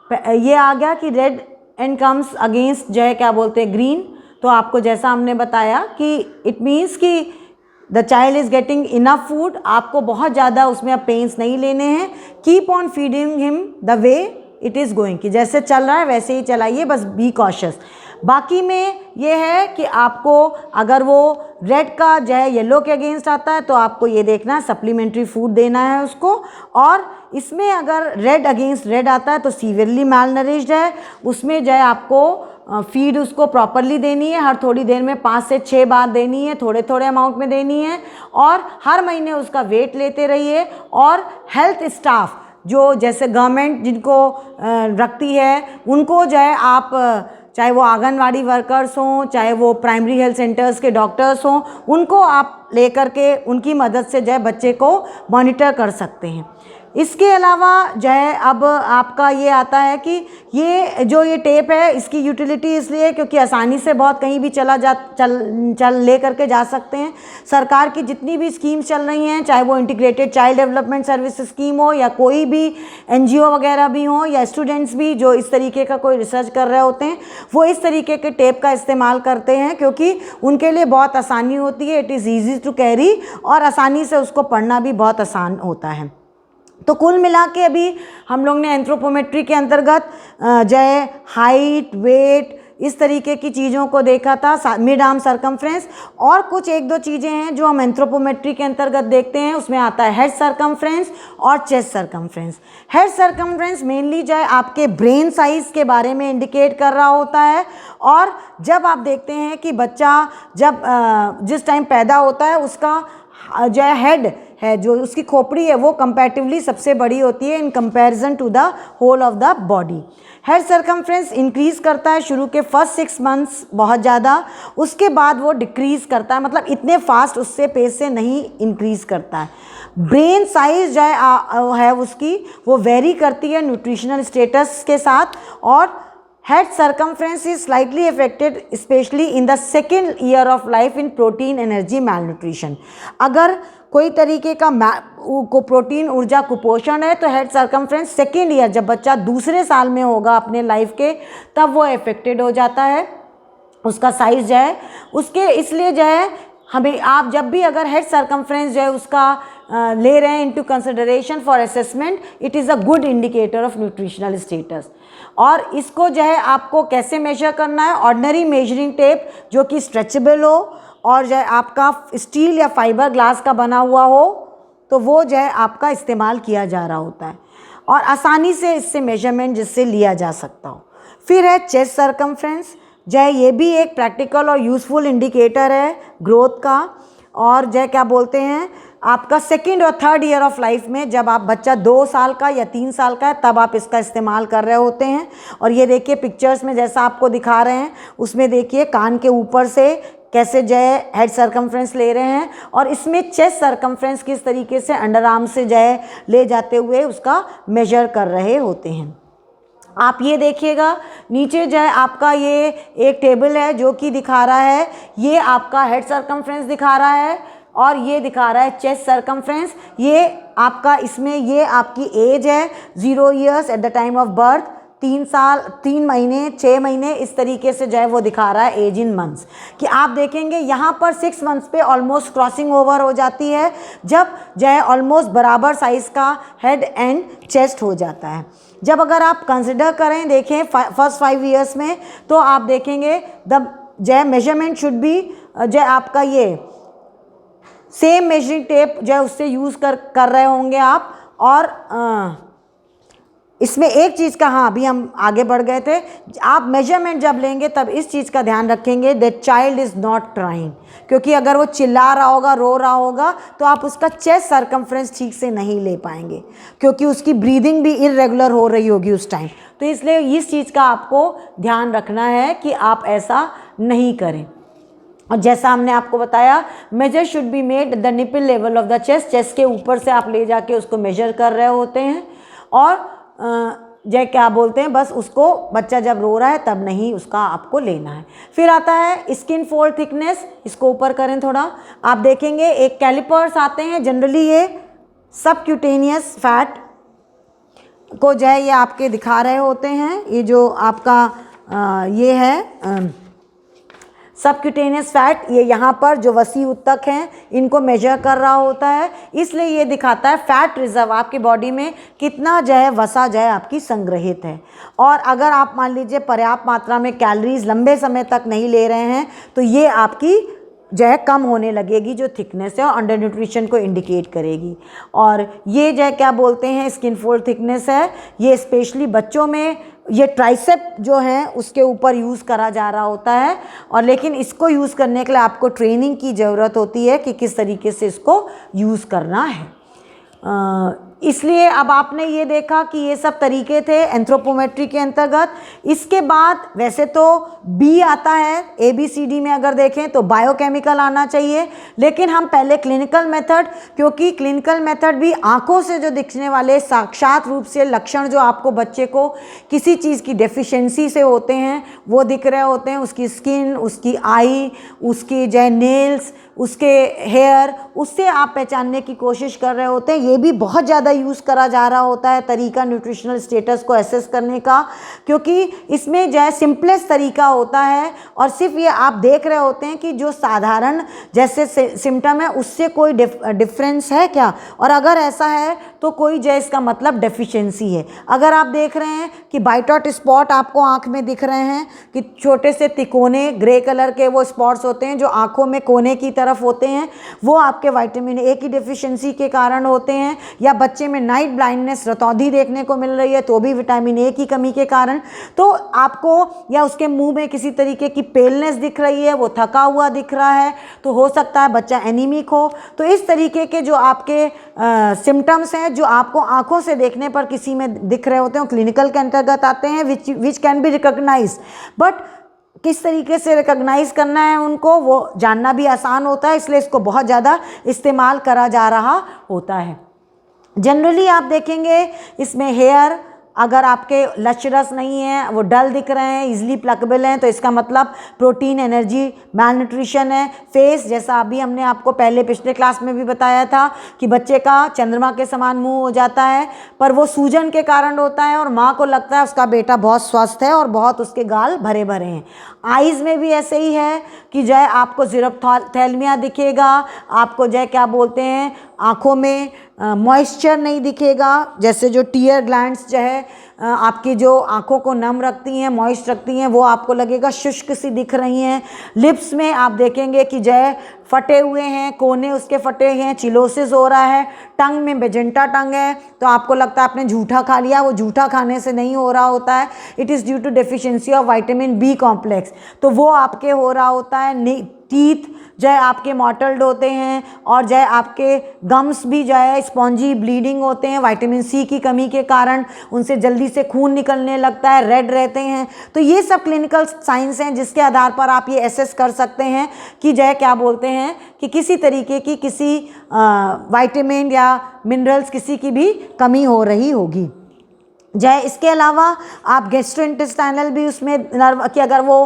ये आ गया कि रेड एंड कम्स अगेंस्ट जो है क्या बोलते हैं ग्रीन, तो आपको जैसा हमने बताया कि इट मीन्स कि the child is getting enough food, आपको बहुत ज़्यादा उसमें अब पेंस नहीं लेने हैं। Keep on feeding him the way it is going, कि जैसे चल रहा है वैसे ही चलाइए, बस बी कॉशियस। बाकी में ये है कि आपको अगर वो रेड का जो है येलो के अगेंस्ट आता है तो आपको ये देखना है सप्लीमेंट्री फूड देना है उसको, और इसमें अगर रेड अगेंस्ट रेड आता है तो सीवियरली मैलनरिश्ड है, उसमें जो है आपको फीड उसको प्रॉपरली देनी है, हर थोड़ी देर में 5 से 6 बार देनी है, थोड़े थोड़े अमाउंट में देनी है, और हर महीने उसका वेट लेते रहिए। और हेल्थ स्टाफ जो जैसे गवर्नमेंट जिनको रखती है उनको जो है आप, चाहे वो आंगनवाड़ी वर्कर्स हों, चाहे वो प्राइमरी हेल्थ सेंटर्स के डॉक्टर्स हों, उनको आप लेकर के उनकी मदद से जो है बच्चे को मॉनिटर कर सकते हैं। इसके अलावा जो है अब आपका ये आता है कि ये टेप है, इसकी यूटिलिटी इसलिए क्योंकि आसानी से बहुत कहीं भी चल ले करके जा सकते हैं। सरकार की जितनी भी स्कीम्स चल रही हैं, चाहे वो integrated child development service scheme हो या कोई भी NGO वगैरह भी हो या स्टूडेंट्स भी जो इस तरीके का कोई रिसर्च कर रहे होते हैं, वो इस तरीके के टेप का इस्तेमाल करते हैं क्योंकि उनके लिए बहुत आसानी होती है। It is easy to carry और आसानी से उसको पढ़ना भी बहुत आसान होता है। तो कुल मिला के अभी हम लोग ने एंथ्रोपोमेट्री के अंतर्गत जो है हाइट, वेट, इस तरीके की चीज़ों को देखा था, मिड आर्म सरकमफ्रेंस, और कुछ एक दो चीज़ें हैं जो हम एंथ्रोपोमेट्री के अंतर्गत देखते हैं। उसमें आता है हेड सरकमफ्रेंस और chest circumference. Head circumference mainly जो है आपके ब्रेन साइज़ के बारे में इंडिकेट कर रहा होता है। और जब आप देखते हैं कि बच्चा जब जिस टाइम पैदा होता है उसका जो है हेड है, जो उसकी खोपड़ी है, वो कंपैरेटिवली सबसे बड़ी होती है in comparison to the whole of the body. Head circumference increase करता है शुरू के फर्स्ट 6 मंथ्स बहुत ज़्यादा, उसके बाद वो डिक्रीज़ करता है, मतलब इतने फास्ट उससे पेस से नहीं इंक्रीज़ करता है। ब्रेन साइज़ जो है उसकी वो वेरी करती है न्यूट्रिशनल स्टेटस के साथ। और head circumference is slightly affected especially in the second year of life in protein energy malnutrition. अगर कोई तरीके का प्रोटीन ऊर्जा कुपोषण है तो हेड सरकमफ्रेंस सेकेंड ईयर, जब बच्चा दूसरे साल में होगा अपने लाइफ के, तब वो अफेक्टेड हो जाता है, उसका साइज़ जो है उसके। इसलिए जो है हमें आप जब भी अगर हेड सरकमफ्रेंस जो है उसका ले रहे हैं into consideration for assessment, it is a good indicator of nutritional status. और इसको जो है आपको कैसे मेजर करना है, ऑर्डिनरी मेजरिंग टेप जो कि स्ट्रेचेबल हो और जो है आपका स्टील या फाइबर ग्लास का बना हुआ हो, तो वो जो है आपका इस्तेमाल किया जा रहा होता है और आसानी से इससे मेजरमेंट जिससे लिया जा सकता हो। फिर है चेस्ट सरकमफ्रेंस, जो है ये भी एक प्रैक्टिकल और यूज़फुल इंडिकेटर है ग्रोथ का। और जो है क्या बोलते हैं, आपका सेकेंड और थर्ड ईयर ऑफ लाइफ में जब आप बच्चा 2 साल का या 3 साल का है तब आप इसका इस्तेमाल कर रहे होते हैं। और ये देखिए पिक्चर्स में जैसा आपको दिखा रहे हैं उसमें देखिए कान के ऊपर से कैसे जो है हेड सरकमफ्रेंस ले रहे हैं और इसमें चेस्ट सरकमफ्रेंस किस तरीके से अंडर आर्म से जो है ले जाते हुए उसका मेजर कर रहे होते हैं। आप ये देखिएगा नीचे जो है आपका ये एक टेबल है जो कि दिखा रहा है, ये आपका हेड सरकमफ्रेंस दिखा रहा है और ये दिखा रहा है चेस्ट सरकमफ्रेंस। ये आपका इसमें ये आपकी एज है 0 years at the time of birth, 3 साल 3 महीने 6 महीने, इस तरीके से जो है वो दिखा रहा है एज इन मंथ्स। कि आप देखेंगे यहाँ पर 6 मंथ्स पे ऑलमोस्ट क्रॉसिंग ओवर हो जाती है, जब जो है ऑलमोस्ट बराबर साइज़ का हेड एंड चेस्ट हो जाता है। जब अगर आप कंसिडर करें देखें फर्स्ट 5 ईयर्स में, तो आप देखेंगे जो है मेजरमेंट शुड बी जो है आपका ये सेम मेजरिंग टेप जो है उससे यूज़ कर रहे होंगे आप। और इसमें एक चीज़ का, हाँ अभी हम आगे बढ़ गए थे, आप मेजरमेंट जब लेंगे तब इस चीज़ का ध्यान रखेंगे that child is not crying, क्योंकि अगर वो चिल्ला रहा होगा, रो रहा होगा, तो आप उसका चेस्ट सरकमफ्रेंस ठीक से नहीं ले पाएंगे क्योंकि उसकी ब्रीदिंग भी इरेगुलर हो रही होगी उस टाइम। तो इसलिए इस चीज़ का आपको ध्यान रखना है कि आप ऐसा नहीं करें। और जैसा हमने आपको बताया, measure should be made the nipple level of the chest, chest के ऊपर से आप ले जाके उसको मेजर कर रहे होते हैं। और जय क्या बोलते हैं, बस उसको बच्चा जब रो रहा है तब नहीं उसका आपको लेना है। फिर आता है स्किन फोल्ड थिकनेस, इसको ऊपर करें थोड़ा, आप देखेंगे एक कैलिपर्स आते हैं, जनरली ये सबक्यूटेनियस फैट को जो है ये आपके दिखा रहे होते हैं। ये जो आपका ये है सबक्यूटेनियस फैट, ये यहाँ पर जो वसी उत्तक हैं इनको मेजर कर रहा होता है, इसलिए ये दिखाता है फैट रिजर्व आपकी बॉडी में कितना जो है वसा जो है आपकी संग्रहित है। और अगर आप मान लीजिए पर्याप्त मात्रा में कैलोरीज लंबे समय तक नहीं ले रहे हैं तो ये आपकी जो है कम होने लगेगी, जो थिकनेस है और अंडर न्यूट्रिशन को इंडिकेट करेगी। और ये जो है क्या बोलते हैं स्किन फोल्ड थिकनेस है, ये स्पेशली बच्चों में ये ट्राइसेप जो है उसके ऊपर यूज़ करा जा रहा होता है। और लेकिन इसको यूज़ करने के लिए आपको ट्रेनिंग की ज़रूरत होती है कि किस तरीके से इसको यूज़ करना है। इसलिए अब आपने ये देखा कि ये सब तरीके थे एंथ्रोपोमेट्री के अंतर्गत। इसके बाद वैसे तो बी आता है, ABCD में अगर देखें तो बायोकेमिकल आना चाहिए, लेकिन हम पहले क्लिनिकल मेथड, क्योंकि क्लिनिकल मेथड भी आंखों से जो दिखने वाले साक्षात रूप से लक्षण जो आपको बच्चे को किसी चीज़ की डेफिशिएंसी से होते हैं वो दिख रहे होते हैं, उसकी स्किन, उसकी आई, उसकी जो नेल्स, उसके हेयर, उससे आप पहचानने की कोशिश कर रहे होते हैं। ये भी बहुत ज़्यादा यूज़ करा जा रहा होता है तरीका न्यूट्रिशनल स्टेटस को एसेस करने का, क्योंकि इसमें जो है सिंपलेस्ट तरीका होता है और सिर्फ ये आप देख रहे होते हैं कि जो साधारण जैसे सिम्टम है उससे कोई डिफरेंस है क्या, और अगर ऐसा है तो कोई जो इसका मतलब डेफिशिएंसी है। अगर आप देख रहे हैं कि बाइटॉट स्पॉट आपको आँख में दिख रहे हैं कि छोटे से तिकोने ग्रे कलर के वो स्पॉट्स होते हैं जो आँखों में कोने की तरफ होते हैं, वो आपके विटामिन ए की डेफिशिएंसी के कारण होते हैं। या बच्चे में नाइट ब्लाइंडनेस, रतौंधी देखने को मिल रही है तो भी विटामिन ए की कमी के कारण। तो आपको, या उसके मुंह में किसी तरीके की पेलनेस दिख रही है, वो थका हुआ दिख रहा है, तो हो सकता है बच्चा एनीमिक हो। तो इस तरीके के जो आपके सिम्टम्स हैं जो आपको आंखों से देखने पर किसी में दिख रहे होते हैं, क्लिनिकल के अंतर्गत आते हैं, which can be recognize. But किस तरीके से रिकॉग्नाइज करना है उनको वो जानना भी आसान होता है, इसलिए इसको बहुत ज़्यादा इस्तेमाल करा जा रहा होता है। जनरली आप देखेंगे इसमें हेयर अगर आपके लचरस नहीं है, वो डल दिख रहे हैं, इजीली प्लकेबल हैं, तो इसका मतलब प्रोटीन, एनर्जी, मैलन्यूट्रिशन है। फेस, जैसा अभी हमने आपको पहले पिछले क्लास में भी बताया था कि बच्चे का चंद्रमा के समान मुंह हो जाता है, पर वो सूजन के कारण होता है और माँ को लगता है उसका बेटा बहुत स्वस्थ है और बहुत उसके गाल भरे भरे हैं। आइज़ में भी ऐसे ही है कि जो है आपको ज़ीरोफ्थैल्मिया दिखेगा, आपको जो है क्या बोलते हैं आँखों में मॉइस्चर नहीं दिखेगा, जैसे जो टीयर ग्लैंड्स जो है आपकी जो आँखों को नम रखती हैं, मॉइस्ट रखती हैं, वो आपको लगेगा शुष्क सी दिख रही हैं। लिप्स में आप देखेंगे कि जो है फटे हुए हैं, कोने उसके फटे हैं, चिलोसिस हो रहा है। टंग में बेजेंटा टंग है तो आपको लगता है आपने झूठा खा लिया, वो झूठा खाने से नहीं हो रहा होता है, it is due to deficiency of vitamin B complex, तो वो आपके हो रहा होता है। टीथ जो है आपके मॉटल्ड होते हैं और जो है आपके गम्स भी जो है स्पॉन्जी ब्लीडिंग होते हैं विटामिन सी की कमी के कारण, उनसे जल्दी से खून निकलने लगता है, रेड रहते हैं। तो ये सब क्लिनिकल साइंस हैं जिसके आधार पर आप ये एसेस कर सकते हैं कि जो है क्या बोलते हैं कि किसी तरीके की किसी विटामिन या मिनरल्स किसी की भी कमी हो रही होगी। जय इसके अलावा आप गैस्ट्रोइंटेस्टाइनल भी उसमें नर्व कि अगर वो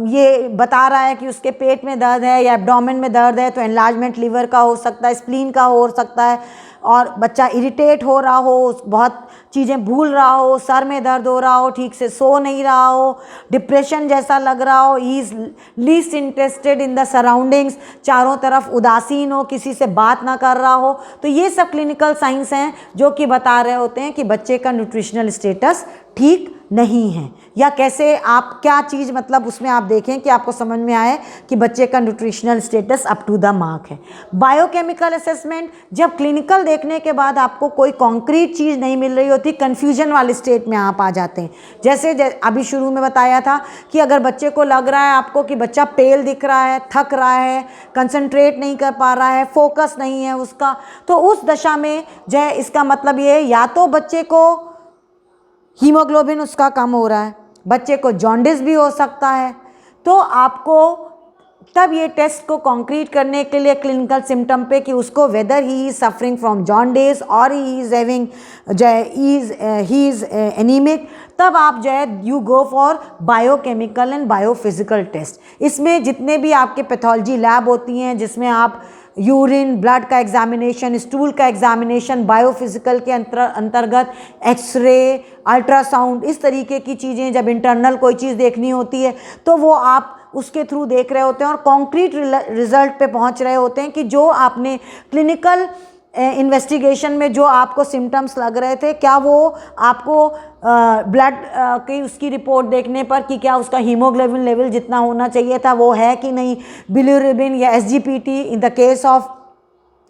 ये बता रहा है कि उसके पेट में दर्द है या एब्डोमेन में दर्द है तो एनलार्जमेंट लीवर का हो सकता है, स्प्लीन का हो सकता है, और बच्चा इरिटेट हो रहा हो, बहुत चीज़ें भूल रहा हो, सर में दर्द हो रहा हो, ठीक से सो नहीं रहा हो, डिप्रेशन जैसा लग रहा हो, he is least interested in the surroundings, चारों तरफ उदासीन हो, किसी से बात ना कर रहा हो, तो ये सब क्लिनिकल साइंस हैं जो कि बता रहे होते हैं कि बच्चे का न्यूट्रिशनल स्टेटस ठीक नहीं है, या कैसे आप क्या चीज़ मतलब उसमें आप देखें कि आपको समझ में आए कि बच्चे का nutritional status up to the mark है। बायोकेमिकल असेसमेंट, जब क्लिनिकल देखने के बाद आपको कोई कॉन्क्रीट चीज़ नहीं मिल रही होती, कन्फ्यूजन वाले स्टेट में आप आ जाते हैं। जैसे अभी शुरू में बताया था कि अगर बच्चे को लग रहा है आपको कि बच्चा पेल दिख रहा है, थक रहा है, कंसंट्रेट नहीं कर पा रहा है, फोकस नहीं है उसका, तो उस दशा में जो है इसका मतलब ये है या तो बच्चे को हीमोग्लोबिन उसका कम हो रहा है, बच्चे को जॉन्डिस भी हो सकता है। तो आपको तब ये टेस्ट को कॉन्क्रीट करने के लिए क्लिनिकल सिम्टम पे कि उसको weather he is suffering from jaundice और ही इज़ हैविंग जो है ही इज़ एनीमिक, तब आप जो है you go for biochemical and biophysical test. इसमें जितने भी आपके पैथोलॉजी लैब होती हैं जिसमें आप यूरिन, ब्लड का एग्जामिनेशन, स्टूल का एग्जामिनेशन, बायोफिजिकल के अंतर्गत एक्सरे, अल्ट्रासाउंड, इस तरीके की चीज़ें, जब इंटरनल कोई चीज़ देखनी होती है तो वो आप उसके थ्रू देख रहे होते हैं और कॉन्क्रीट रिजल्ट पे पहुंच रहे होते हैं कि जो आपने क्लिनिकल इन्वेस्टिगेशन में जो आपको सिम्टम्स लग रहे थे, क्या वो आपको ब्लड की उसकी रिपोर्ट देखने पर कि क्या उसका हीमोग्लोबिन लेवल जितना होना चाहिए था वो है कि नहीं, बिलिरुबिन या SGPT in the case of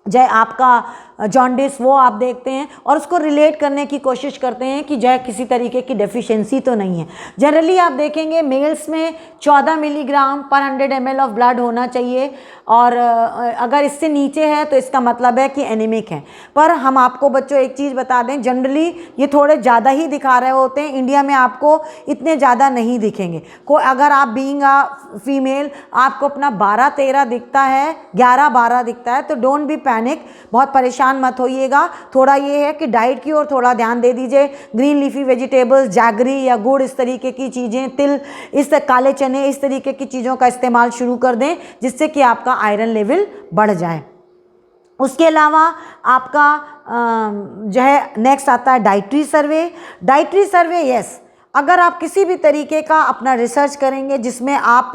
चाहे आपका जॉन्डिस वो आप देखते हैं और उसको रिलेट करने की कोशिश करते हैं कि चाहे किसी तरीके की डेफिशिएंसी तो नहीं है। जनरली आप देखेंगे मेल्स में 14 मिलीग्राम पर 100 ml ऑफ ब्लड होना चाहिए और अगर इससे नीचे है तो इसका मतलब है कि एनीमिक है। पर हम आपको बच्चों एक चीज़ बता दें, जनरली ये थोड़े ज़्यादा ही दिखा रहे होते हैं, इंडिया में आपको इतने ज़्यादा नहीं दिखेंगे। अगर आप बीइंग अ फीमेल आपको अपना 12-13 दिखता है, 11-12 दिखता है तो डोंट बी पैनिक, बहुत परेशान मत होइएगा। थोड़ा ये है कि डाइट की ओर थोड़ा ध्यान दे दीजिए, ग्रीन लीफी वेजिटेबल्स, जैगरी या गुड़, इस तरीके की चीज़ें, तिल, इस काले चने, इस तरीके की चीज़ों का इस्तेमाल शुरू कर दें जिससे कि आपका आयरन लेवल बढ़ जाए। उसके अलावा आपका जो है नेक्स्ट आता है डाइटरी सर्वे। डाइटरी सर्वे यस, अगर आप किसी भी तरीके का अपना रिसर्च करेंगे जिसमें आप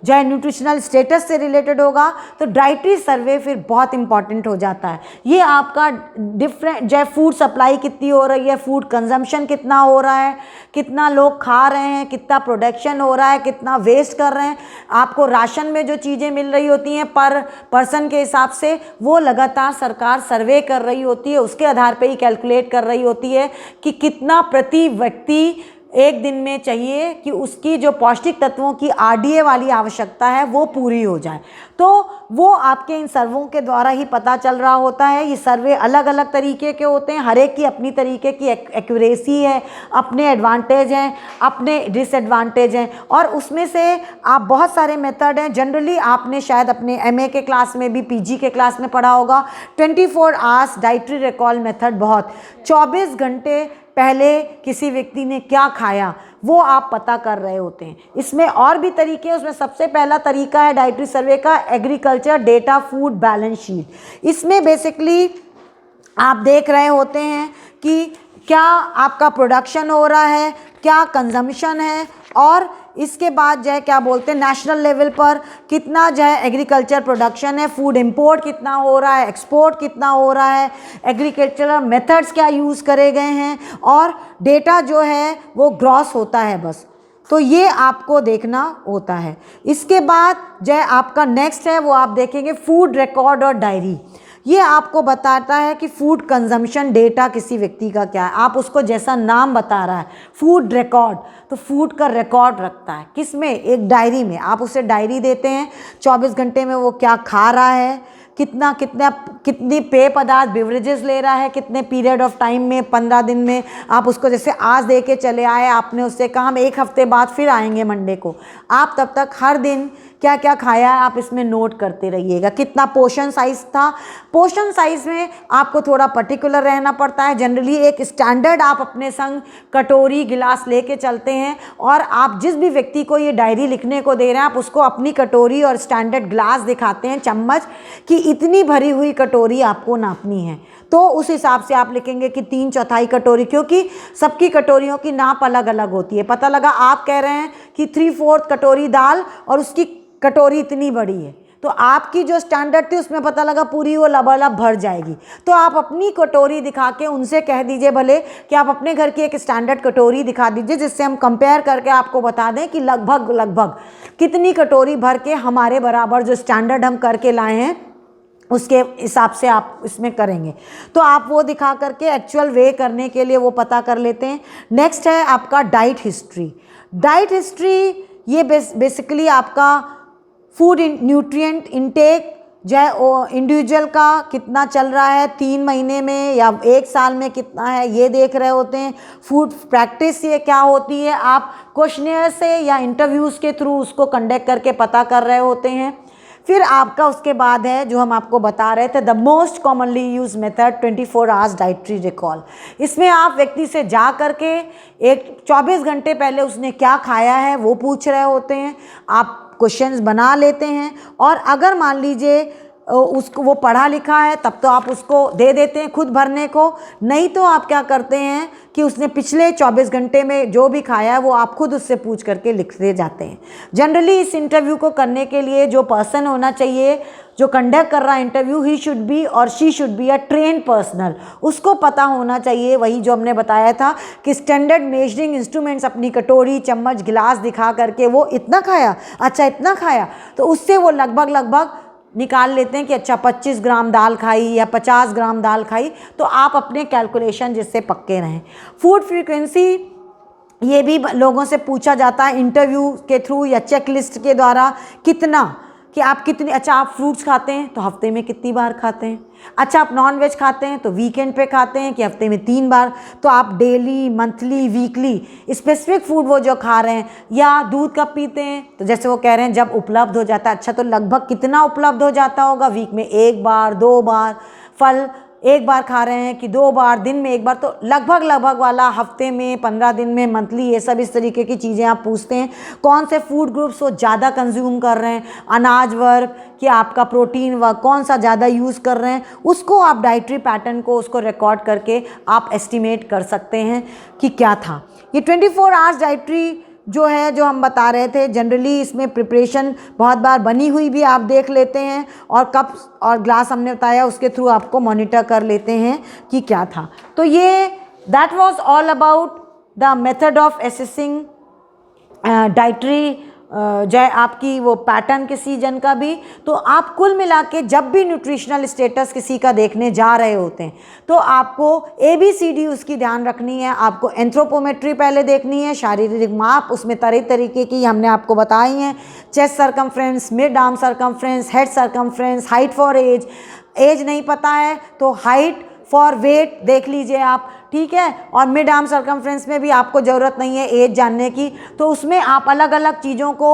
जो है न्यूट्रिशनल स्टेटस से रिलेटेड होगा तो डाइटरी सर्वे फिर बहुत इंपॉर्टेंट हो जाता है। ये आपका डिफरेंट जो है फूड सप्लाई कितनी हो रही है, फूड कंजम्पशन कितना हो रहा है, कितना लोग खा रहे हैं, कितना प्रोडक्शन हो रहा है, कितना वेस्ट कर रहे हैं। आपको राशन में जो चीज़ें मिल रही होती हैं पर पर्सन के हिसाब से वो लगातार सरकार सर्वे कर रही होती है, उसके आधार पर ही कैलकुलेट कर रही होती है कि कितना प्रति व्यक्ति एक दिन में चाहिए कि उसकी जो पौष्टिक तत्वों की RDA वाली आवश्यकता है वो पूरी हो जाए। तो वो आपके इन सर्वों के द्वारा ही पता चल रहा होता है। ये सर्वे अलग अलग तरीके के होते हैं, हर एक की अपनी तरीके की एक्यूरेसी है, अपने एडवांटेज हैं, अपने डिसएडवांटेज हैं और उसमें से आप बहुत सारे मेथड हैं। जनरली आपने शायद अपने MA के क्लास में भी, PG के क्लास में पढ़ा होगा 24 आवर्स डाइटरी रिकॉल मेथड। बहुत 24 घंटे पहले किसी व्यक्ति ने क्या खाया वो आप पता कर रहे होते हैं। इसमें और भी तरीके हैं, उसमें सबसे पहला तरीका है डाइटरी सर्वे का agriculture data food balance sheet. इसमें बेसिकली आप देख रहे होते हैं कि क्या आपका प्रोडक्शन हो रहा है, क्या कंजम्पशन है और इसके बाद जो है क्या बोलते हैं नेशनल लेवल पर कितना जो है एग्रीकल्चर प्रोडक्शन है, फूड इंपोर्ट कितना हो रहा है, एक्सपोर्ट कितना हो रहा है, एग्रीकल्चरल मेथड्स क्या यूज़ करे गए हैं और डेटा जो है वो ग्रॉस होता है बस। तो ये आपको देखना होता है। इसके बाद जो है आपका नेक्स्ट है वो आप देखेंगे फूड रिकॉर्ड और डायरी। ये आपको बताता है कि फूड कंजम्पशन डेटा किसी व्यक्ति का क्या है। आप उसको जैसा नाम बता रहा है फूड रिकॉर्ड, तो फूड का रिकॉर्ड रखता है किस में, एक डायरी में। आप उसे डायरी देते हैं 24 घंटे में वो क्या खा रहा है, कितनी पेय पदार्थ बेवरेजेस ले रहा है, कितने पीरियड ऑफ टाइम में, 15 दिन में। आप उसको जैसे आज दे के चले आए, आपने उससे कहा हम 1 हफ्ते बाद फिर आएंगे मंडे को, आप तब तक हर दिन क्या क्या खाया है आप इसमें नोट करते रहिएगा। कितना पोर्शन साइज़ था, पोर्शन साइज़ में आपको थोड़ा पर्टिकुलर रहना पड़ता है। जनरली एक स्टैंडर्ड आप अपने संग कटोरी गिलास लेके चलते हैं और आप जिस भी व्यक्ति को ये डायरी लिखने को दे रहे हैं आप उसको अपनी कटोरी और स्टैंडर्ड ग्लास दिखाते हैं, चम्मच, कि इतनी भरी हुई कटोरी आपको नापनी है। तो उस हिसाब से आप लिखेंगे कि 3/4 कटोरी, क्योंकि सबकी कटोरियों की नाप अलग अलग होती है। पता लगा आप कह रहे हैं कि 3/4 कटोरी दाल और उसकी कटोरी इतनी बड़ी है, तो आपकी जो स्टैंडर्ड थी उसमें पता लगा पूरी वो लबालब भर जाएगी। तो आप अपनी कटोरी दिखा के उनसे कह दीजिए भले कि आप अपने घर की एक स्टैंडर्ड कटोरी दिखा दीजिए, जिससे हम कंपेयर करके आपको बता दें कि लगभग कितनी कटोरी भर के हमारे बराबर जो स्टैंडर्ड हम करके लाए हैं उसके हिसाब से आप इसमें करेंगे। तो आप वो दिखा करके एक्चुअल वे करने के लिए वो पता कर लेते हैं। नेक्स्ट है आपका डाइट हिस्ट्री। डाइट हिस्ट्री ये बेसिकली आपका फूड न्यूट्रिएंट इनटेक जो है इंडिविजुअल का कितना चल रहा है 3 महीने में या 1 साल में कितना है ये देख रहे होते हैं। फूड प्रैक्टिस ये क्या होती है आप क्वेश्चनियर से या इंटरव्यूज़ के थ्रू उसको कंडक्ट करके पता कर रहे होते हैं। फिर आपका उसके बाद है जो हम आपको बता रहे थे the most commonly use method 24 hours dietary recall. इसमें आप व्यक्ति से जा करके एक 24 घंटे पहले उसने क्या खाया है वो पूछ रहे होते हैं, आप क्वेश्चंस बना लेते हैं और अगर मान लीजिए उसको वो पढ़ा लिखा है तब तो आप उसको दे देते हैं खुद भरने को, नहीं तो आप क्या करते हैं कि उसने पिछले 24 घंटे में जो भी खाया है वो आप खुद उससे पूछ करके लिखते जाते हैं। जनरली इस इंटरव्यू को करने के लिए जो पर्सन होना चाहिए जो कंडक्ट कर रहा है इंटरव्यू, ही शुड बी और she should be a trained personal. उसको पता होना चाहिए वही जो हमने बताया था कि स्टैंडर्ड मेजरिंग इंस्ट्रूमेंट्स अपनी कटोरी चम्मच गिलास दिखा करके वो इतना खाया, अच्छा इतना खाया, तो उससे वो लगभग निकाल लेते हैं कि अच्छा 25 ग्राम दाल खाई या 50 ग्राम दाल खाई, तो आप अपने कैलकुलेशन जिससे पक्के रहें। फूड फ्रीक्वेंसी ये भी लोगों से पूछा जाता है इंटरव्यू के थ्रू या चेक लिस्ट के द्वारा, कितना कि आप कितनी, अच्छा आप फ्रूट्स खाते हैं तो हफ्ते में कितनी बार खाते हैं, अच्छा आप नॉन वेज खाते हैं तो वीकेंड पे खाते हैं कि हफ्ते में 3 बार, तो आप daily, monthly, weekly specific food वो जो खा रहे हैं, या दूध कब पीते हैं तो जैसे वो कह रहे हैं जब उपलब्ध हो जाता है, अच्छा तो लगभग कितना उपलब्ध हो जाता होगा, वीक में 1 बार 2 बार, फल 1 बार खा रहे हैं कि 2 बार, दिन में 1 बार, तो लगभग वाला, हफ्ते में, 15 दिन में, मंथली, ये सब इस तरीके की चीज़ें आप पूछते हैं। कौन से फूड ग्रुप्स वो ज़्यादा कंज्यूम कर रहे हैं, अनाज वर्ग कि आपका प्रोटीन वर्ग कौन सा ज़्यादा यूज़ कर रहे हैं, उसको आप डाइटरी पैटर्न को उसको रिकॉर्ड करके आप एस्टिमेट कर सकते हैं कि क्या था। ये 24 आवर्स डाइटरी जो है, जो हम बता रहे थे, जनरली इसमें प्रिपरेशन बहुत बार बनी हुई भी आप देख लेते हैं, और कप्स और ग्लास हमने बताया उसके थ्रू आपको मॉनिटर कर लेते हैं कि क्या था। तो ये that was all about the method of assessing dietary जो है आपकी वो पैटर्न के सीजन का भी। तो आप कुल मिला के जब भी न्यूट्रिशनल स्टेटस किसी का देखने जा रहे होते हैं तो आपको ABCD उसकी ध्यान रखनी है। आपको एंथ्रोपोमेट्री पहले देखनी है, शारीरिक माप, उसमें तरह तरीके की हमने आपको बताई हैं, chest circumference, mid arm circumference, head circumference, height for age, age नहीं पता है तो हाइट फॉर वेट देख लीजिए आप, ठीक है। और मिड आर्म सरकमफ्रेंस में भी आपको ज़रूरत नहीं है एज जानने की, तो उसमें आप अलग अलग चीज़ों को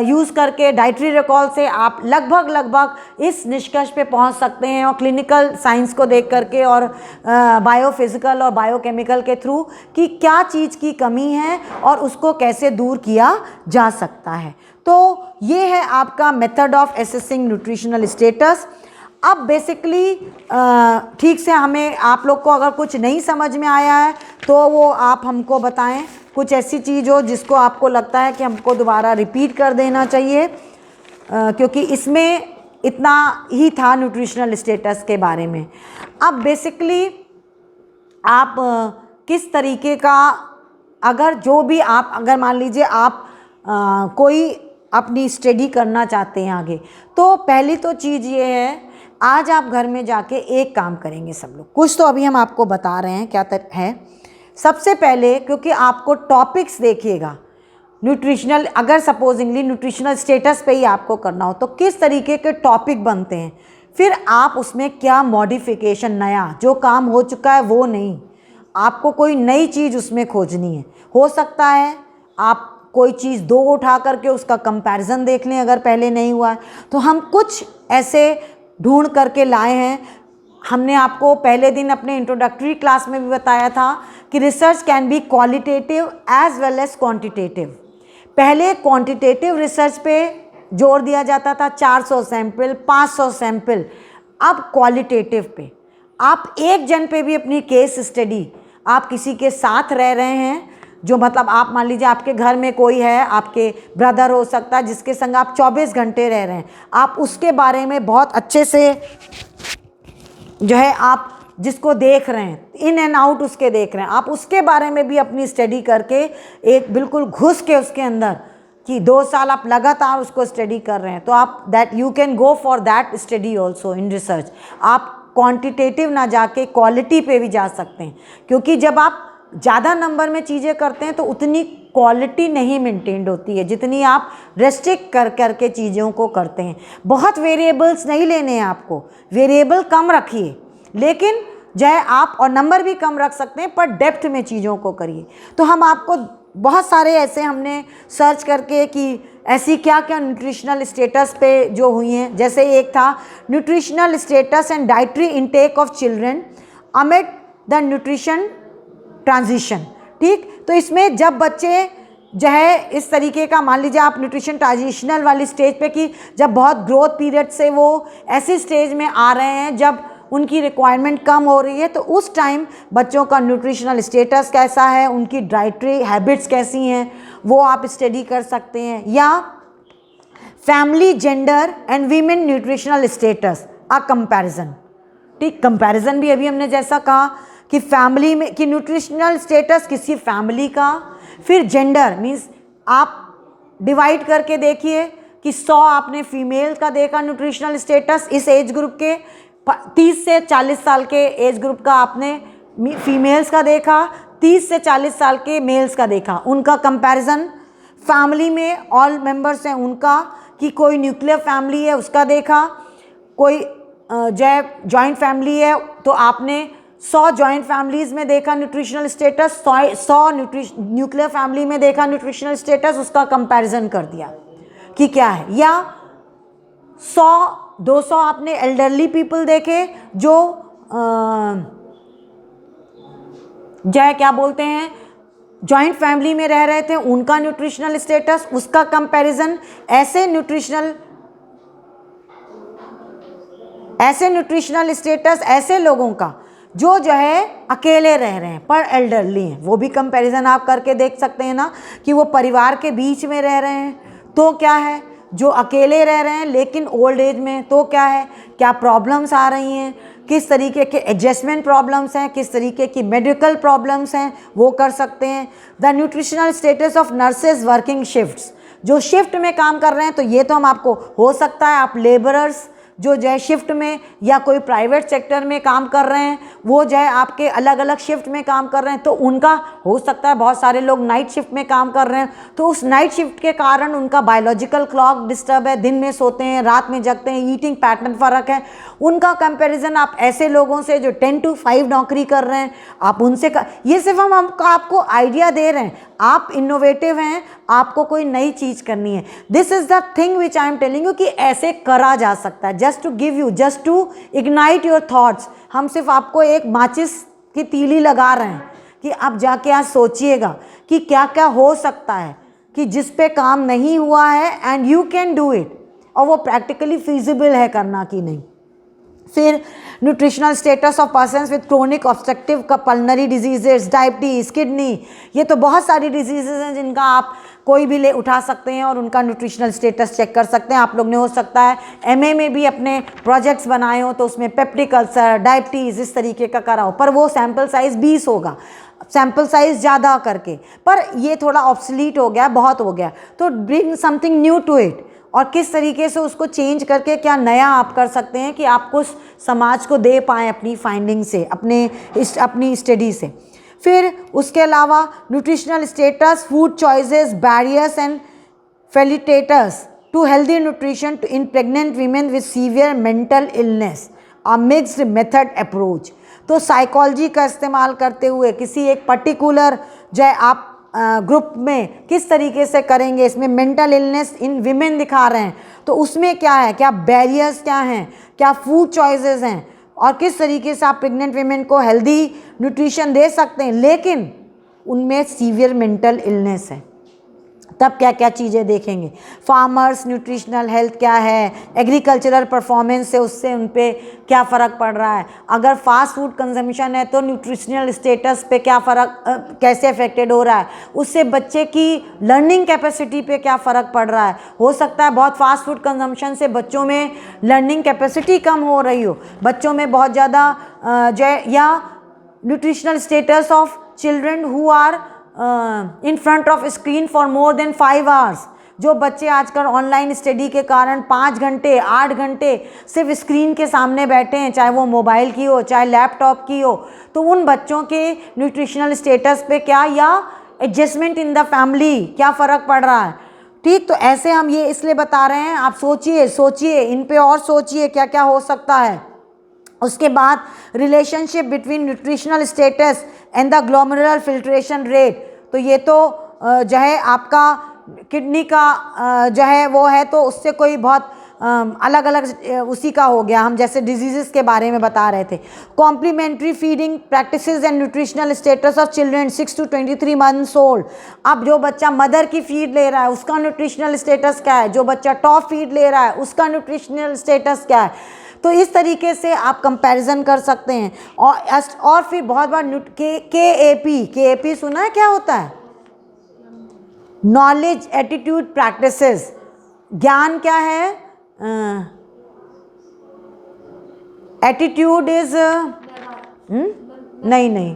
यूज़ करके डाइटरी रिकॉल से आप लगभग इस निष्कर्ष पे पहुंच सकते हैं, और क्लिनिकल साइंस को देख करके और बायोफिज़िकल और बायोकेमिकल के थ्रू कि क्या चीज़ की कमी है और उसको कैसे दूर किया जा सकता है। तो ये है आपका method of assessing nutritional status. अब बेसिकली ठीक से हमें आप लोग को अगर कुछ नहीं समझ में आया है तो वो आप हमको बताएं, कुछ ऐसी चीज़ हो जिसको आपको लगता है कि हमको दोबारा रिपीट कर देना चाहिए, क्योंकि इसमें इतना ही था न्यूट्रिशनल स्टेटस के बारे में। अब बेसिकली आप किस तरीके का, अगर जो भी आप, अगर मान लीजिए आप कोई अपनी स्टडी करना चाहते हैं आगे, तो पहली तो चीज़ ये है, आज आप घर में जाके एक काम करेंगे सब लोग, कुछ तो अभी हम आपको बता रहे हैं क्या है। सबसे पहले, क्योंकि आपको टॉपिक्स देखिएगा न्यूट्रिशनल, अगर सपोजिंगली न्यूट्रिशनल स्टेटस पे ही आपको करना हो तो किस तरीके के टॉपिक बनते हैं, फिर आप उसमें क्या मॉडिफिकेशन, नया जो काम हो चुका है वो नहीं, आपको कोई नई चीज़ उसमें खोजनी है। हो सकता है आप कोई चीज़ 2 उठा करके उसका कंपैरिजन देख लें अगर पहले नहीं हुआ है, तो हम कुछ ऐसे ढूंढ करके लाए हैं। हमने आपको पहले दिन अपने इंट्रोडक्टरी क्लास में भी बताया था कि research can be qualitative as well as quantitative. पहले क्वांटिटेटिव रिसर्च पे जोर दिया जाता था, 400 सैंपल, 500 सैंपल, अब क्वालिटेटिव पे। आप एक जन पे भी अपनी केस स्टडी, आप किसी के साथ रह रहे हैं, जो मतलब आप मान लीजिए आपके घर में कोई है, आपके ब्रदर हो सकता है जिसके संग आप 24 घंटे रह रहे हैं, आप उसके बारे में बहुत अच्छे से जो है आप जिसको देख रहे हैं, इन एंड आउट उसके देख रहे हैं, आप उसके बारे में भी अपनी स्टडी करके एक बिल्कुल घुस के उसके अंदर कि 2 साल आप लगातार उसको स्टडी कर रहे हैं, तो आप that you can go for that study also in research. आप क्वांटिटेटिव ना जाके क्वालिटी पे भी जा सकते हैं, क्योंकि जब आप ज़्यादा नंबर में चीज़ें करते हैं तो उतनी क्वालिटी नहीं मेंटेन्ड होती है जितनी आप रेस्ट्रिक्ट कर करके चीज़ों को करते हैं। बहुत वेरिएबल्स नहीं लेने हैं आपको, वेरिएबल कम रखिए, लेकिन जो है आप और नंबर भी कम रख सकते हैं, पर डेप्थ में चीज़ों को करिए। तो हम आपको बहुत सारे ऐसे हमने सर्च करके कि ऐसी क्या क्या न्यूट्रिशनल स्टेटस पे जो हुई हैं, जैसे एक था nutritional status and dietary intake of children amid the nutrition transition, ठीक। तो इसमें जब बच्चे जो है इस तरीके का, मान लीजिए आप न्यूट्रिशन ट्रांजिशनल वाली स्टेज पे कि जब बहुत ग्रोथ पीरियड से वो ऐसी स्टेज में आ रहे हैं जब उनकी रिक्वायरमेंट कम हो रही है, तो उस टाइम बच्चों का न्यूट्रिशनल स्टेटस कैसा है, उनकी डाइटरी हैबिट्स कैसी हैं, वो आप स्टडी कर सकते हैं। या family, gender and women nutritional status a comparison, ठीक। कंपैरिजन भी अभी हमने जैसा कहा कि फैमिली में कि न्यूट्रिशनल स्टेटस किसी फैमिली का, फिर जेंडर मीन्स आप डिवाइड करके देखिए कि 100 आपने फीमेल का देखा न्यूट्रिशनल स्टेटस इस एज ग्रुप के, 30 से 40 साल के एज ग्रुप का आपने फीमेल्स का देखा, 30 से 40 साल के मेल्स का देखा। उनका कंपैरिजन फैमिली में ऑल मेंबर्स हैं उनका, कि कोई न्यूक्लियर फैमिली है उसका देखा, कोई जॉइंट फैमिली है तो आपने 100 जॉइंट फैमिलीज़ में देखा न्यूट्रिशनल स्टेटस, 100 न्यूक्लियर फैमिली में देखा न्यूट्रिशनल स्टेटस, उसका कंपैरिजन कर दिया कि क्या है। या 100-200 आपने एल्डरली पीपल देखे जो क्या बोलते हैं जॉइंट फैमिली में रह रहे थे, उनका न्यूट्रिशनल स्टेटस, उसका कंपैरिजन। ऐसे न्यूट्रिशनल स्टेटस ऐसे लोगों का जो है अकेले रह रहे हैं पर एल्डरली हैं, वो भी कंपैरिजन आप करके देख सकते हैं ना, कि वो परिवार के बीच में रह रहे हैं तो क्या है, जो अकेले रह रहे हैं लेकिन ओल्ड एज में तो क्या है, क्या प्रॉब्लम्स आ रही हैं, किस तरीके के एडजस्टमेंट प्रॉब्लम्स हैं, किस तरीके की मेडिकल प्रॉब्लम्स हैं, वो कर सकते हैं। The nutritional status of nurses working shifts, जो शिफ्ट में काम कर रहे हैं, तो ये तो हम आपको हो सकता है आप लेबरर्स जो है शिफ्ट में या कोई प्राइवेट सेक्टर में काम कर रहे हैं, वो जो है आपके अलग अलग शिफ्ट में काम कर रहे हैं, तो उनका हो सकता है बहुत सारे लोग नाइट शिफ्ट में काम कर रहे हैं, तो उस नाइट शिफ्ट के कारण उनका बायोलॉजिकल क्लॉक डिस्टर्ब है, दिन में सोते हैं रात में जगते हैं, ईटिंग पैटर्न फ़र्क है, उनका कंपैरिजन आप ऐसे लोगों से जो 10 to 5 नौकरी कर रहे हैं आप उनसे ये सिर्फ हम आपको आइडिया दे रहे हैं, आप इनोवेटिव हैं, आपको कोई नई चीज़ करनी है। This is the thing which I am telling you कि ऐसे करा जा सकता है, just to give you, just to ignite your thoughts. हम सिर्फ आपको एक माचिस की तीली लगा रहे हैं कि आप जाके आज सोचिएगा कि क्या क्या हो सकता है कि जिस पे काम नहीं हुआ है and you can do it, और वो प्रैक्टिकली फिजिबल है करना कि नहीं। फिर nutritional status of persons with chronic obstructive pulmonary diseases, diabetes, kidney, ये तो बहुत सारी डिजीजेज हैं जिनका आप कोई भी ले उठा सकते हैं और उनका न्यूट्रिशनल स्टेटस चेक कर सकते हैं। आप लोग ने हो सकता है एमए में भी अपने प्रोजेक्ट्स बनाए हो तो उसमें पेप्टिक अल्सर, डायबिटीज़ इस तरीके का करा हो, पर वो सैम्पल साइज़ 20 होगा, सैम्पल साइज़ ज़्यादा करके, पर ये थोड़ा ऑब्सलीट हो गया, बहुत हो गया, तो bring something new to it, और किस तरीके से उसको चेंज करके क्या नया आप कर सकते हैं कि आपको समाज को दे पाएँ अपनी फाइंडिंग से, अपनी स्टडी से। फिर उसके अलावा nutritional status, food choices, barriers and facilitators to healthy nutrition in pregnant women with severe mental illness, a mixed method approach. तो साइकोलॉजी का इस्तेमाल करते हुए किसी एक पर्टिकुलर जो है आप ग्रुप में किस तरीके से करेंगे, इसमें मेंटल इलनेस इन विमेन दिखा रहे हैं, तो उसमें क्या है, क्या बैरियर्स क्या हैं, क्या फूड चॉइसेस हैं, और किस तरीके से आप प्रेग्नेंट विमेन को हेल्दी न्यूट्रिशन दे सकते हैं लेकिन उनमें सीवियर मेंटल इलनेस है, तब क्या क्या चीज़ें देखेंगे। फार्मर्स न्यूट्रिशनल हेल्थ क्या है, एग्रीकल्चरल परफॉर्मेंस से उससे उन पे क्या फ़र्क पड़ रहा है, अगर फास्ट फूड कंजम्पशन है तो न्यूट्रिशनल स्टेटस पे क्या फ़र्क, कैसे अफेक्टेड हो रहा है, उससे बच्चे की लर्निंग कैपेसिटी पे क्या फ़र्क पड़ रहा है। हो सकता है बहुत फास्ट फूड कंजम्पशन से बच्चों में लर्निंग कैपेसिटी कम हो रही हो, बच्चों में बहुत ज़्यादा या nutritional status of children who are in front of screen for more than 5 hours, जो बच्चे आजकल ऑनलाइन स्टडी के कारण 5 घंटे 8 घंटे सिर्फ स्क्रीन के सामने बैठे हैं, चाहे वो मोबाइल की हो चाहे लैपटॉप की हो, तो उन बच्चों के न्यूट्रिशनल स्टेटस पे क्या या एडजस्टमेंट इन द फैमिली क्या फ़र्क पड़ रहा है। ठीक, तो ऐसे हम ये इसलिए बता रहे हैं, आप सोचिए इन पे और सोचिए क्या क्या हो सकता है। उसके बाद relationship between nutritional status and the glomerular filtration rate, तो ये तो जो है आपका किडनी का जो है वो है, तो उससे कोई बहुत अलग अलग उसी का हो गया, हम जैसे डिजीज़ के बारे में बता रहे थे। Complementary feeding practices and nutritional status of children 6 to 23 months old, अब जो बच्चा मदर की फीड ले रहा है उसका न्यूट्रिशनल स्टेटस क्या है, जो बच्चा टॉप फीड ले रहा है उसका न्यूट्रिशनल स्टेटस क्या है, तो इस तरीके से आप कंपैरिजन कर सकते हैं। और फिर बहुत बार के सुना है क्या होता है, नॉलेज एटीट्यूड प्रैक्टिसेस, ज्ञान क्या है, एटीट्यूड इज नहीं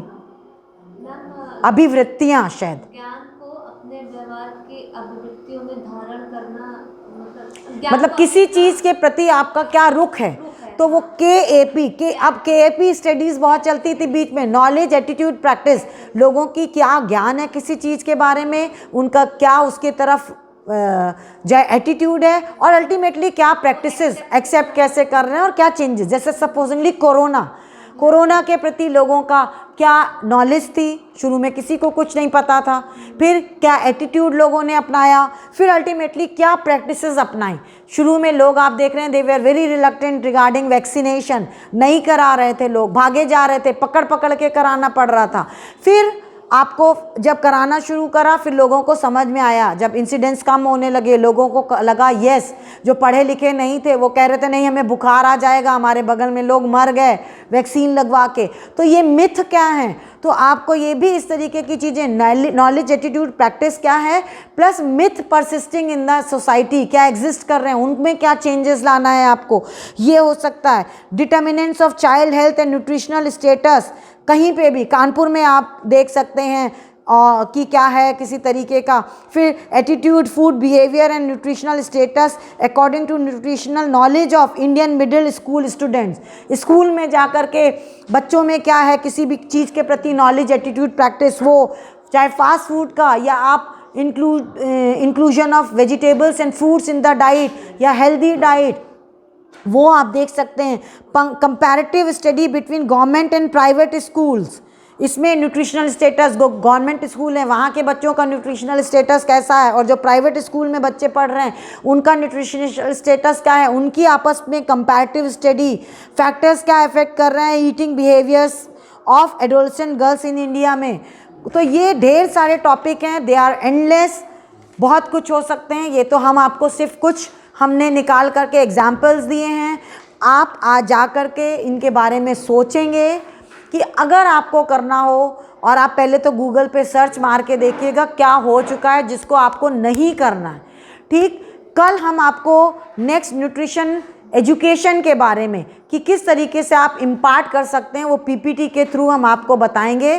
अभिवृत्तियां, शायद ज्ञान को अपने व्यवहार की अभिवृत्तियों में धारण करना, मतलब मतलब किसी चीज़ के प्रति आपका क्या रुख है, तो वो अब KAP स्टडीज़ बहुत चलती थी बीच में, नॉलेज एटीट्यूड प्रैक्टिस, लोगों की क्या ज्ञान है किसी चीज़ के बारे में, उनका क्या उसके तरफ जो एटीट्यूड है, और अल्टीमेटली क्या प्रैक्टिसेस एक्सेप्ट कैसे कर रहे हैं और क्या चेंजेस। जैसे सपोजिंगली कोरोना के प्रति लोगों का क्या नॉलेज थी, शुरू में किसी को कुछ नहीं पता था, फिर क्या एटीट्यूड लोगों ने अपनाया, फिर अल्टीमेटली क्या प्रैक्टिसेस अपनाई। शुरू में लोग आप देख रहे हैं they were very reluctant regarding vaccination, नहीं करा रहे थे, लोग भागे जा रहे थे, पकड़ के कराना पड़ रहा था। फिर आपको जब कराना शुरू करा, फिर लोगों को समझ में आया, जब इंसिडेंट्स कम होने लगे, लोगों को लगा यस, जो पढ़े लिखे नहीं थे वो कह रहे थे नहीं हमें बुखार आ जाएगा, हमारे बगल में लोग मर गए वैक्सीन लगवा के। तो ये मिथ क्या है, तो आपको ये भी इस तरीके की चीज़ें, नॉलेज एटीट्यूड प्रैक्टिस क्या है, plus myth persisting in the society क्या एग्जिस्ट कर रहे हैं, उनमें क्या चेंजेस लाना है आपको, ये हो सकता है। Determinants of child health and nutritional status, कहीं पे भी कानपुर में आप देख सकते हैं कि क्या है किसी तरीके का। फिर attitude, food behaviour and nutritional status according to nutritional knowledge of Indian middle school students. School में जा कर के बच्चों में क्या है किसी भी चीज़ के प्रति नॉलेज एटीट्यूड प्रैक्टिस, वो चाहे फास्ट फूड का या आप inclusion of vegetables and fruits in the diet या हेल्दी डाइट, वो आप देख सकते हैं। Comparative study between government and private schools, इसमें न्यूट्रिशनल स्टेटस, गवर्नमेंट स्कूल है वहाँ के बच्चों का न्यूट्रिशनल स्टेटस कैसा है, और जो प्राइवेट स्कूल में बच्चे पढ़ रहे हैं उनका न्यूट्रिशनल स्टेटस क्या है, उनकी आपस में कंपैरेटिव स्टडी। फैक्टर्स क्या इफेक्ट कर रहे हैं eating behaviours of adolescent girls in India में। तो ये ढेर सारे टॉपिक हैं, दे आर एंडलेस, बहुत कुछ हो सकते हैं। ये तो हम आपको सिर्फ कुछ हमने निकाल करके एग्जाम्पल्स दिए हैं। आप आज जा कर के इनके बारे में सोचेंगे कि अगर आपको करना हो, और आप पहले तो गूगल पे सर्च मार के देखिएगा क्या हो चुका है जिसको आपको नहीं करना है। ठीक, कल हम आपको नेक्स्ट न्यूट्रिशन एजुकेशन के बारे में कि किस तरीके से आप इम्पार्ट कर सकते हैं, वो PPT के थ्रू हम आपको बताएंगे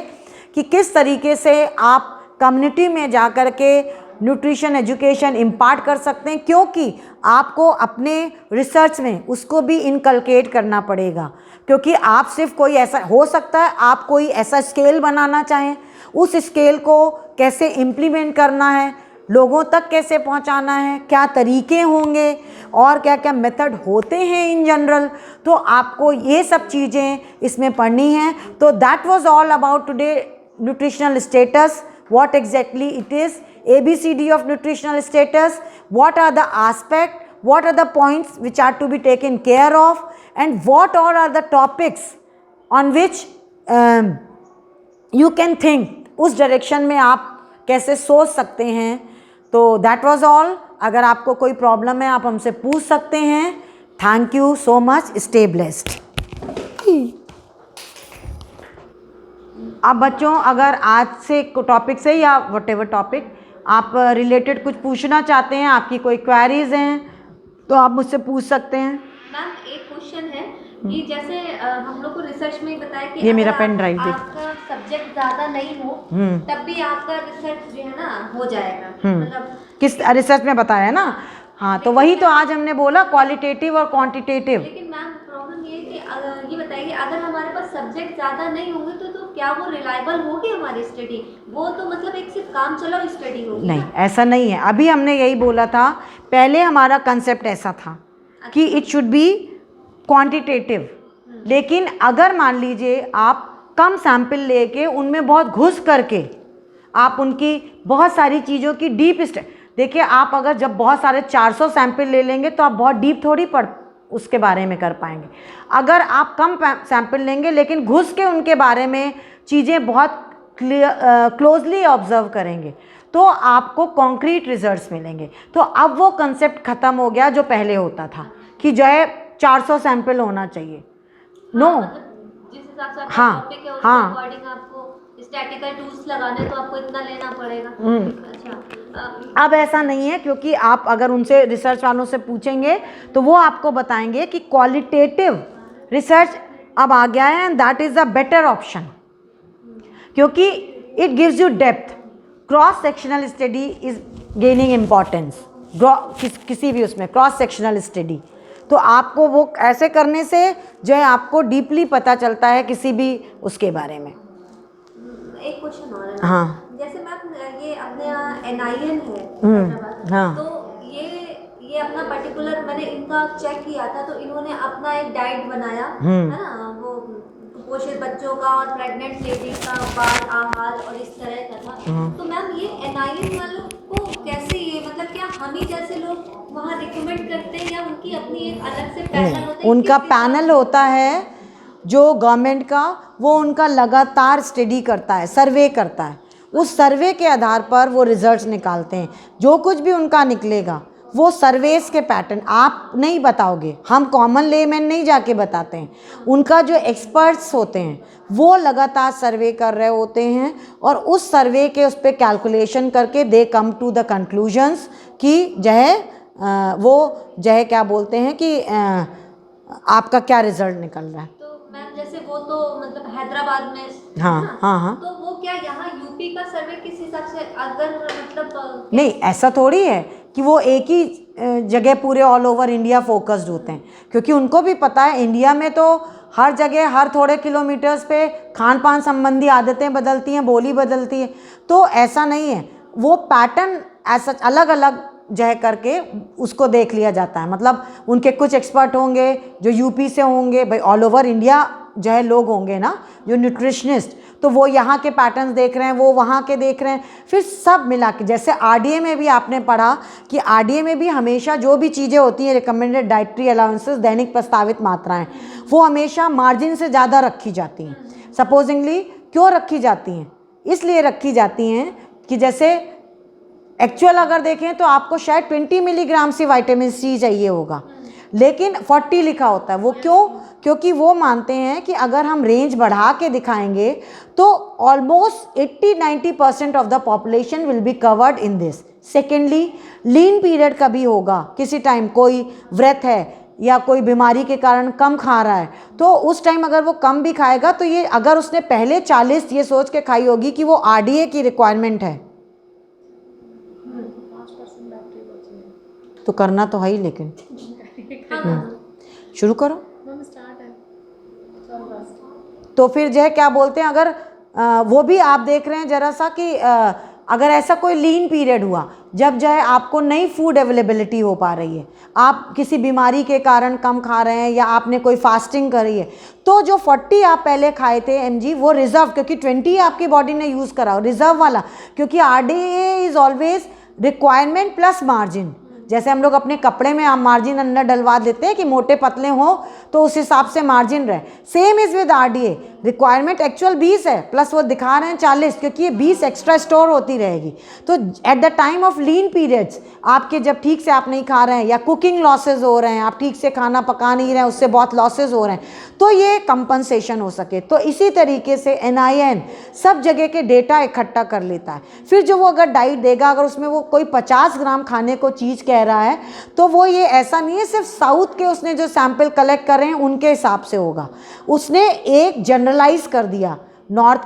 कि किस तरीके से आप कम्युनिटी में जा कर के न्यूट्रिशन एजुकेशन इम्पार्ट कर सकते हैं, क्योंकि आपको अपने रिसर्च में उसको भी इनकलकेट करना पड़ेगा। क्योंकि आप सिर्फ कोई ऐसा, हो सकता है आप कोई ऐसा स्केल बनाना चाहें, उस स्केल को कैसे इम्प्लीमेंट करना है, लोगों तक कैसे पहुंचाना है, क्या तरीके होंगे और क्या क्या मेथड होते हैं इन जनरल, तो आपको ये सब चीज़ें इसमें पढ़नी हैं। तो that was all about today nutritional status, what exactly it is, ABCD of nutritional status, what are the aspects, what are the points which are to be taken care of, and what all are the topics on which you can think, उस direction में आप कैसे सोच सकते हैं। तो that was all. अगर आपको कोई प्रॉब्लम है आप हमसे पूछ सकते हैं। Thank you so much, stay blessed. अब बच्चों, अगर आज से टॉपिक से या व्हाटएवर टॉपिक आप रिलेटेड कुछ पूछना चाहते हैं, आपकी कोई क्वेरीज हैं तो आप मुझसे पूछ सकते हैं। मैम एक क्वेश्चन है कि जैसे हम लोग को रिसर्च में बताया कि ये मेरा पेन ड्राइव देख, आपका सब्जेक्ट ज़्यादा नहीं हो तब भी आपका रिसर्च जो है ना हो जाएगा, मतलब किस रिसर्च में बताया है ना। हाँ, तो वही तो आज हमने बोला, क्वालिटेटिव और क्वांटिटेटिव। लेकिन मैम प्रॉब्लम ये है कि ये बताइए अगर हमारे पास सब्जेक्ट ज़्यादा नहीं होंगे तो क्या वो रिलायबल होगी हमारी स्टडी? वो तो मतलब एक सिर्फ काम चलाओ स्टडी होगी। नहीं, ऐसा नहीं है। अभी हमने यही बोला था, पहले हमारा कंसेप्ट ऐसा था कि इट शुड बी क्वांटिटेटिव, लेकिन अगर मान लीजिए आप कम सैंपल लेके उनमें बहुत घुस करके आप उनकी बहुत सारी चीज़ों की डीप देखिए, आप अगर जब बहुत सारे 400 सैंपल ले लेंगे तो आप बहुत डीप थोड़ी पढ़ उसके बारे में कर पाएंगे। अगर आप कम सैंपल लेंगे लेकिन घुस के उनके बारे में चीज़ें बहुत क्लोजली ऑब्जर्व करेंगे तो आपको कॉन्क्रीट रिजल्ट्स मिलेंगे। तो अब वो कंसेप्ट ख़त्म हो गया जो पहले होता था कि जो है 400 सैंपल होना चाहिए। नो, जिस हिसाब से हाँ, टॉपिक है उसके हाँ, अकॉर्डिंग आपको स्टैटिकल टूल्स लगाने तो आपको इतना लेना पड़ेगा। अच्छा, अब ऐसा नहीं है, क्योंकि आप अगर उनसे रिसर्च वालों से पूछेंगे तो वो आपको बताएंगे कि क्वालिटेटिव रिसर्च अब आ गया है and that is the better option, क्योंकि it gives you depth. Cross sectional study is gaining importance, किसी भी उसमें क्रॉस सेक्शनल स्टडी। तो आपको वो ऐसे करने से जो है आपको डीपली पता चलता है किसी भी उसके बारे में। एक क्वेश्चन और है। हाँ, जैसे मैम ये अपने यहाँ NIN है हैदराबाद, हाँ। तो ये अपना पर्टिकुलर मैंने इनका चेक किया था, तो इन्होंने अपना एक डाइट बनाया है ना, वो कुपोषित बच्चों का और प्रेग्नेंट लेडीज का बाल आहार और इस तरह का था। तो मैम ये NIN वालों को कैसे, ये मतलब क्या हम ही जैसे लोग वहाँ रिकमेंड करते हैं या उनकी अपनी एक अलग से पैनल होता है? उनका पैनल होता है जो गवर्नमेंट का, वो उनका लगातार स्टडी करता है, सर्वे करता है। उस सर्वे के आधार पर वो रिजल्ट्स निकालते हैं। जो कुछ भी उनका निकलेगा वो सर्वेस के पैटर्न आप नहीं बताओगे, हम कॉमन लेमैन नहीं जाके बताते हैं। उनका जो एक्सपर्ट्स होते हैं वो लगातार सर्वे कर रहे होते हैं और उस सर्वे के उस पर कैलकुलेशन करके दे कम टू द कंक्लूजन्स कि वो क्या बोलते हैं कि आपका क्या रिजल्ट निकल रहा है। तो मैम जैसे वो तो मतलब हैदराबाद में, हाँ हाँ हाँ, तो वो क्या यहाँ यूपी का सर्वे किस हिसाब से, अगर मतलब नहीं ऐसा थोड़ी है कि वो एक ही जगह पूरे ऑल ओवर इंडिया फोकस्ड होते हैं, क्योंकि उनको भी पता है इंडिया में तो हर जगह हर थोड़े किलोमीटर्स पे खान पान संबंधी आदतें बदलती हैं, बोली बदलती है। तो ऐसा नहीं है, वो पैटर्न ऐसा अलग अलग करके उसको देख लिया जाता है। मतलब उनके कुछ एक्सपर्ट होंगे जो यूपी से होंगे, भाई ऑल ओवर इंडिया लोग होंगे ना जो न्यूट्रिशनिस्ट, तो वो यहाँ के पैटर्न्स देख रहे हैं, वो वहाँ के देख रहे हैं, फिर सब मिला के। जैसे RDA में भी आपने पढ़ा कि RDA में भी हमेशा जो भी चीज़ें होती हैं रिकमेंडेड डाइटरी अलाउंसेस, दैनिक प्रस्तावित मात्राएं, वो हमेशा मार्जिन से ज़्यादा रखी जाती हैं। सपोजिंगली क्यों रखी जाती हैं? इसलिए रखी जाती हैं कि जैसे एक्चुअल अगर देखें तो आपको शायद 20 मिलीग्राम से विटामिन C चाहिए होगा, लेकिन 40 लिखा होता है। वो क्यों? क्योंकि वो मानते हैं कि अगर हम रेंज बढ़ा के दिखाएंगे तो almost 80-90% of the population will be covered in this. Secondly, lean period कभी होगा, किसी टाइम कोई व्रत है या कोई बीमारी के कारण कम खा रहा है, तो उस टाइम अगर वो कम भी खाएगा तो ये अगर उसने पहले 40 ये सोच के खाई होगी कि वो RDA की रिक्वायरमेंट है, तो करना तो है ही। लेकिन शुरू करो। तो फिर क्या बोलते हैं, अगर वो भी आप देख रहे हैं जरा सा कि अगर ऐसा कोई लीन पीरियड हुआ जब आपको नई फूड अवेलेबिलिटी हो पा रही है, आप किसी बीमारी के कारण कम खा रहे हैं या आपने कोई फास्टिंग करी है, तो जो 40 आप पहले खाए थे mg वो रिजर्व, क्योंकि 20 आपकी बॉडी ने यूज़ करा रिजर्व वाला, क्योंकि RDA is always requirement plus margin. जैसे हम लोग अपने कपड़े में आप मार्जिन अंदर डलवा देते हैं कि मोटे पतले हो तो उस हिसाब से मार्जिन रहे, same is with RDA। Requirement actual 20 है, प्लस वो दिखा रहे हैं 40, क्योंकि ये 20 एक्स्ट्रा स्टोर होती रहेगी। तो at the time of lean periods आपके जब ठीक से आप नहीं खा रहे हैं या कुकिंग लॉसेज हो रहे हैं, आप ठीक से खाना पका नहीं रहे हैं, उससे बहुत लॉसेज हो रहे हैं, तो ये कंपनसेशन हो सके। तो इसी तरीके से NIN सब जगह के डेटा इकट्ठा कर लेता है। फिर जो वो अगर डाइट देगा, अगर उसमें वो कोई 50 ग्राम खाने को चीज़ कह रहा है, तो वो ये ऐसा नहीं है सिर्फ साउथ के उसने जो सैंपल कलेक्ट कर रहे हैं उनके हिसाब से होगा। उसने एक जनरलाइज कर दिया, नॉर्थ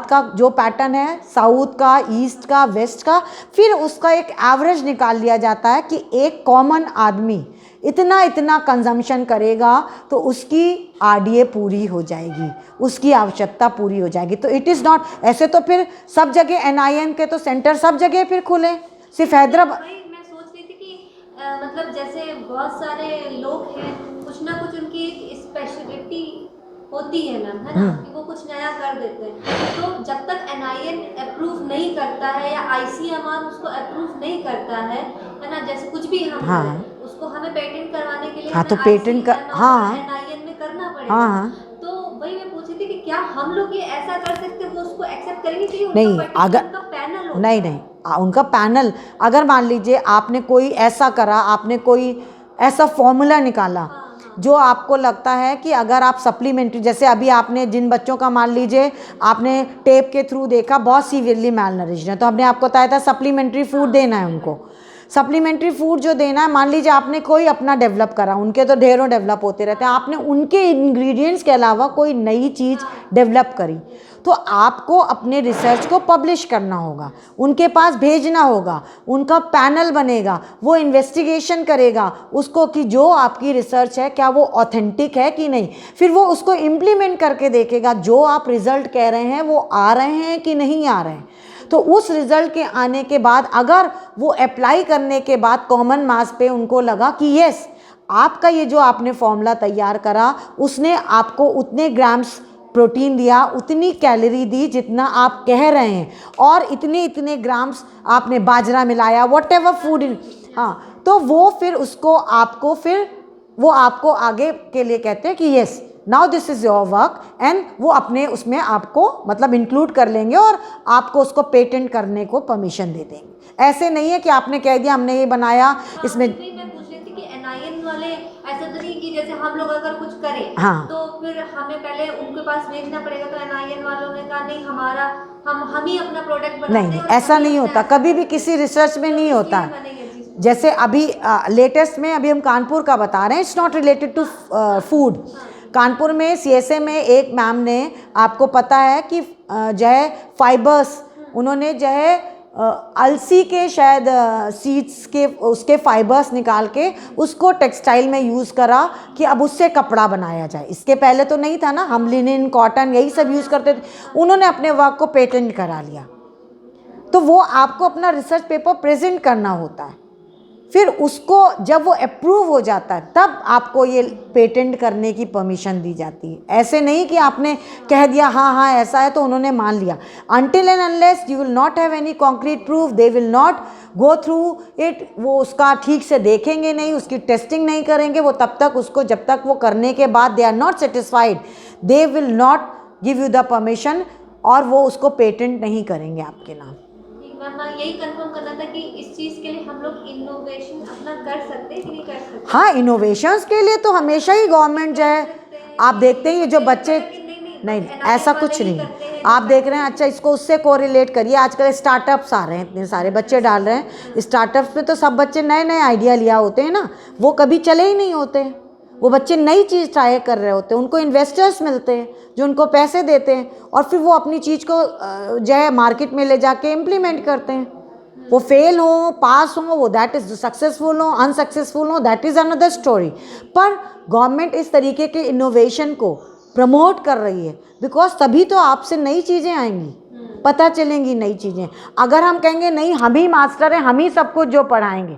का जो पैटर्न है, साउथ का, ईस्ट का, वेस्ट का, फिर उसका एक एवरेज निकाल लिया जाता है कि एक कॉमन आदमी इतना कंजम्पशन करेगा तो उसकी RDA पूरी हो जाएगी, उसकी आवश्यकता पूरी हो जाएगी। तो इट इज़ नॉट ऐसे, तो फिर सब जगह NIN के तो सेंटर सब जगह फिर खुले, सिर्फ हैदराबाद। मैं सोच रही थी कि मतलब जैसे बहुत सारे लोग हैं, कुछ ना कुछ उनकी एक स्पेशलिटी होती है मैम, है ना, कि वो कुछ नया कर देते हैं। तो जब तक NIN अप्रूव नहीं करता है या ICMR उसको अप्रूव नहीं करता है ना, जैसे कुछ भी हम करें, उसको हमें पेटेंट करवाने के लिए हाँ, तो पेटेंट का NIN में करना पड़ेगा। हाँ, तो वही मैं पूछ रही थी कि क्या हम लोग ये ऐसा कर सकते हैं, वो उसको एक्सेप्ट करेंगे कि नहीं, अगर उनका पैनल हो? नहीं, उनका पैनल, अगर मान लीजिए आपने कोई ऐसा करा, आपने कोई ऐसा फॉर्मूला निकाला जो आपको लगता है कि अगर आप सप्लीमेंट्री, जैसे अभी आपने जिन बच्चों का मान लीजिए आपने टेप के थ्रू देखा बहुत सीवियरली मैल नरिश्ड है, तो हमने आपको बताया था सप्लीमेंट्री फूड देना है उनको। सप्लीमेंट्री फूड जो देना है, मान लीजिए आपने कोई अपना डेवलप करा, उनके तो ढेरों डेवलप होते रहते हैं, आपने उनके इंग्रेडिएंट्स के अलावा कोई नई चीज़ डेवलप करी, तो आपको अपने रिसर्च को पब्लिश करना होगा, उनके पास भेजना होगा, उनका पैनल बनेगा, वो इन्वेस्टिगेशन करेगा उसको कि जो आपकी रिसर्च है क्या वो ऑथेंटिक है कि नहीं, फिर वो उसको इम्प्लीमेंट करके देखेगा, जो आप रिज़ल्ट कह रहे हैं वो आ रहे हैं कि नहीं आ रहे हैं। तो उस रिज़ल्ट के आने के बाद अगर वो अप्लाई करने के बाद कॉमन मास पे उनको लगा कि यस, आपका ये जो आपने फॉर्मूला तैयार करा उसने आपको उतने ग्राम्स प्रोटीन दिया, उतनी कैलोरी दी जितना आप कह रहे हैं, और इतने इतने ग्राम्स आपने बाजरा मिलाया, वॉट एवर फूड इन, हाँ, तो वो फिर उसको आपको फिर वो आपको आगे के लिए कहते हैं कि yes now this is your work, and वो अपने उसमें आपको मतलब इंक्लूड कर लेंगे और आपको उसको पेटेंट करने को परमिशन दे देंगे। ऐसे नहीं है कि आपने कह दिया हमने ये बनाया इसमें। मैं पूछ रही थी कि NIN वाले ऐसा तो नहीं कि जैसे हम लोग अगर कुछ करें हाँ, तो फिर हमें पहले उनके पास भेजना पड़ेगा, तो NIN वालों ने कहा नहीं, हमारा हम ही अपना प्रोडक्ट बनाते हैं। नहीं, ऐसा नहीं होता, कभी भी किसी रिसर्च में नहीं होता। जैसे अभी लेटेस्ट में अभी हम कानपुर का बता रहे हैं, it's not related to food. Kanpur में CSA में एक मैम ने, आपको पता है कि जो है फाइबर्स, उन्होंने जो है अलसी के शायद सीड्स के उसके फाइबर्स निकाल के उसको टेक्सटाइल में यूज़ करा कि अब उससे कपड़ा बनाया जाए। इसके पहले तो नहीं था ना, हम लिनिन, कॉटन यही सब यूज़ करते थे। उन्होंने अपने वर्क को पेटेंट करा लिया। तो वो आपको अपना रिसर्च पेपर प्रेजेंट करना होता है, फिर उसको जब वो अप्रूव हो जाता है तब आपको ये पेटेंट करने की परमिशन दी जाती है। ऐसे नहीं कि आपने कह दिया हाँ हाँ ऐसा है तो उन्होंने मान लिया। Until and unless you will not have any concrete proof, they will not go through it. वो उसका ठीक से देखेंगे नहीं, उसकी टेस्टिंग नहीं करेंगे, वो तब तक उसको, जब तक वो करने के बाद they are not satisfied, they will not give you the permission, और वो उसको पेटेंट नहीं करेंगे आपके नाम। मैम यही कंफर्म करना था कि इस चीज़ के लिए हम लोग इनोवेशन अपना कर सकते हैं कि नहीं कर सकते। हाँ, इनोवेशंस के लिए तो हमेशा ही गवर्नमेंट जो है, आप देखते हैं ये जो बच्चे, नहीं ऐसा कुछ नहीं है। आप देख रहे हैं, अच्छा इसको उससे कोरिलेट करिए, आजकल स्टार्टअप्स आ रहे हैं, इतने सारे बच्चे डाल रहे हैं स्टार्टअप्स में, तो सब बच्चे नए नए आइडिया लिया होते हैं ना, वो कभी चले ही नहीं होते, वो बच्चे नई चीज़ ट्राई कर रहे होते हैं, उनको इन्वेस्टर्स मिलते हैं जो उनको पैसे देते हैं, और फिर वो अपनी चीज़ को जो है मार्केट में ले जाके इम्प्लीमेंट करते हैं। वो फेल हो, पास हो, वो दैट इज़ सक्सेसफुल हो, अनसक्सेसफुल हो, दैट इज़ अनदर स्टोरी। पर गवर्नमेंट इस तरीके के इनोवेशन को प्रमोट कर रही है, बिकॉज तभी तो आपसे नई चीज़ें आएंगी, पता चलेंगी नई चीज़ें। अगर हम कहेंगे नहीं हम ही मास्टर हैं, हम ही सब कुछ जो पढ़ाएंगे,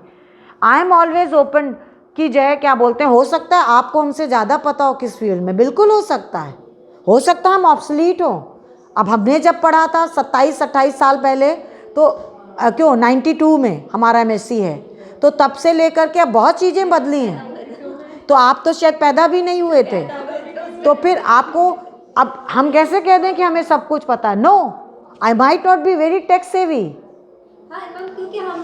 आई एम ऑलवेज ओपन कि जो है क्या बोलते हैं, हो सकता है आपको हमसे ज़्यादा पता हो किस फील्ड में, बिल्कुल हो सकता है हम ऑब्सलीट हो। अब हमने जब पढ़ा था 27-28 साल पहले, तो क्यों 92 में हमारा MSc है, तो तब से लेकर के अब बहुत चीज़ें बदली हैं, तो आप तो शायद पैदा भी नहीं हुए थे, तो फिर आपको अब हम कैसे कह दें कि हमें सब कुछ पता है। No, I might not be very tech savvy. हाँ मैम, क्योंकि हम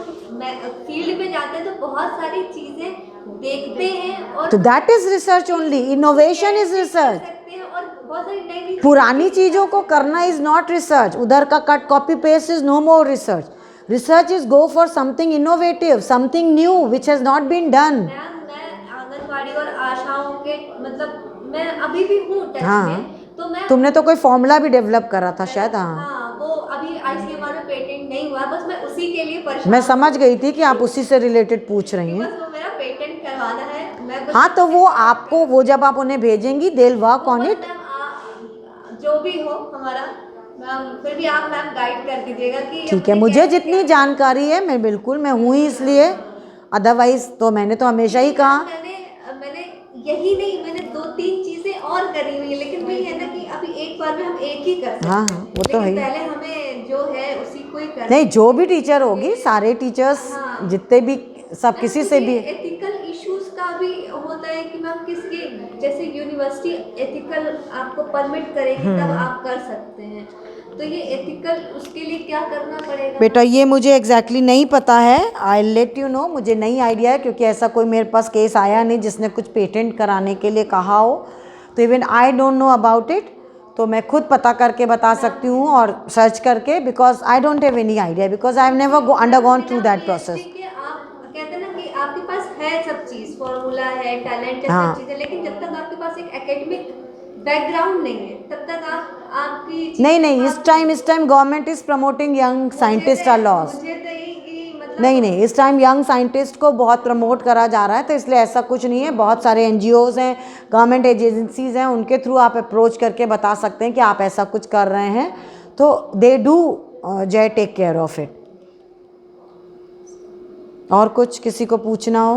फील्ड में जाते हैं तो बहुत सारी चीज़ें देखते हैं, और तो that is research only, innovation is research. और बहुत सारी नई पुरानी चीज़ों को करना इज़ नॉट रिसर्च, उधर का cut copy paste is no more research. Research is go for something innovative, something new which has not been done. मैं आंगनवाड़ी और आशाओं के मतलब मैं अभी भी हूँ टच में, तो मैं, तुमने तो कोई फॉर्मूला भी डेवलप करा था शायद। हाँ वो अभी ICMR में पेटेंट नहीं हुआ, बस मैं उसी के लिए परेशान। मैं समझ गई थी कि आप उसी से रिलेटेड पूछ रही हैं। बस वो मेरा पेटेंट करवाना है, मैं हाँ, तो वो आपको, वो जब आप उन्हें भेजेंगी they will work on it. जो भी हो हमारा मैम, फिर भी आप मैम गाइड कर दीजिएगा कि ठीक है, मुझे जितनी जानकारी है मैं बिल्कुल, मैं हूँ ही इसलिए, अदरवाइज तो मैंने तो हमेशा ही कहा। मैंने यही नहीं, मैंने 2-3 चीज़ें और करी हुई है, लेकिन वही है ना कि अभी एक बार में हम एक ही कर सकते हैं। हाँ, वो तो है। पहले हमें जो है उसी को ही करना। नहीं, जो भी टीचर होगी, सारे टीचर्स जितने भी, सब किसी से भी एथिकल इश्यूज का भी होता है कि मैम किसके, जैसे यूनिवर्सिटी एथिकल आपको परमिट करेगी तब आप कर सकते हैं, तो ये एथिकल उसके लिए क्या करना पड़ेगा? बेटा ये मुझे एग्जैक्टली नहीं पता है, आई लेट यू नो, मुझे नहीं आइडिया है, क्योंकि ऐसा कोई मेरे पास केस आया नहीं जिसने कुछ पेटेंट कराने के लिए कहा हो, तो even I don't know about it. तो मैं खुद पता करके बता सकती हूँ और सर्च करके, because I don't have any idea, because I have never undergone through that process. आप कहते हैं ना कि आपके पास है सब चीज़, फॉर्मूला है, टैलेंट है, हाँ। सब चीज़ें, लेकिन जब तक आपके पास एक एकेडमिक बैकग्राउंड नहीं है तब तक आपकी नहीं, इस time government is promoting young scientist are loss. मुझे तो यही कि मतलब नहीं, इस टाइम यंग साइंटिस्ट को बहुत प्रमोट करा जा रहा है, तो इसलिए ऐसा कुछ नहीं है। बहुत सारे एनजीओज़ हैं, गवर्नमेंट एजेंसीज़ हैं, उनके थ्रू आप अप्रोच करके बता सकते हैं कि आप ऐसा कुछ कर रहे हैं, तो दे डू जय टेक केयर ऑफ इट। और कुछ किसी को पूछना हो?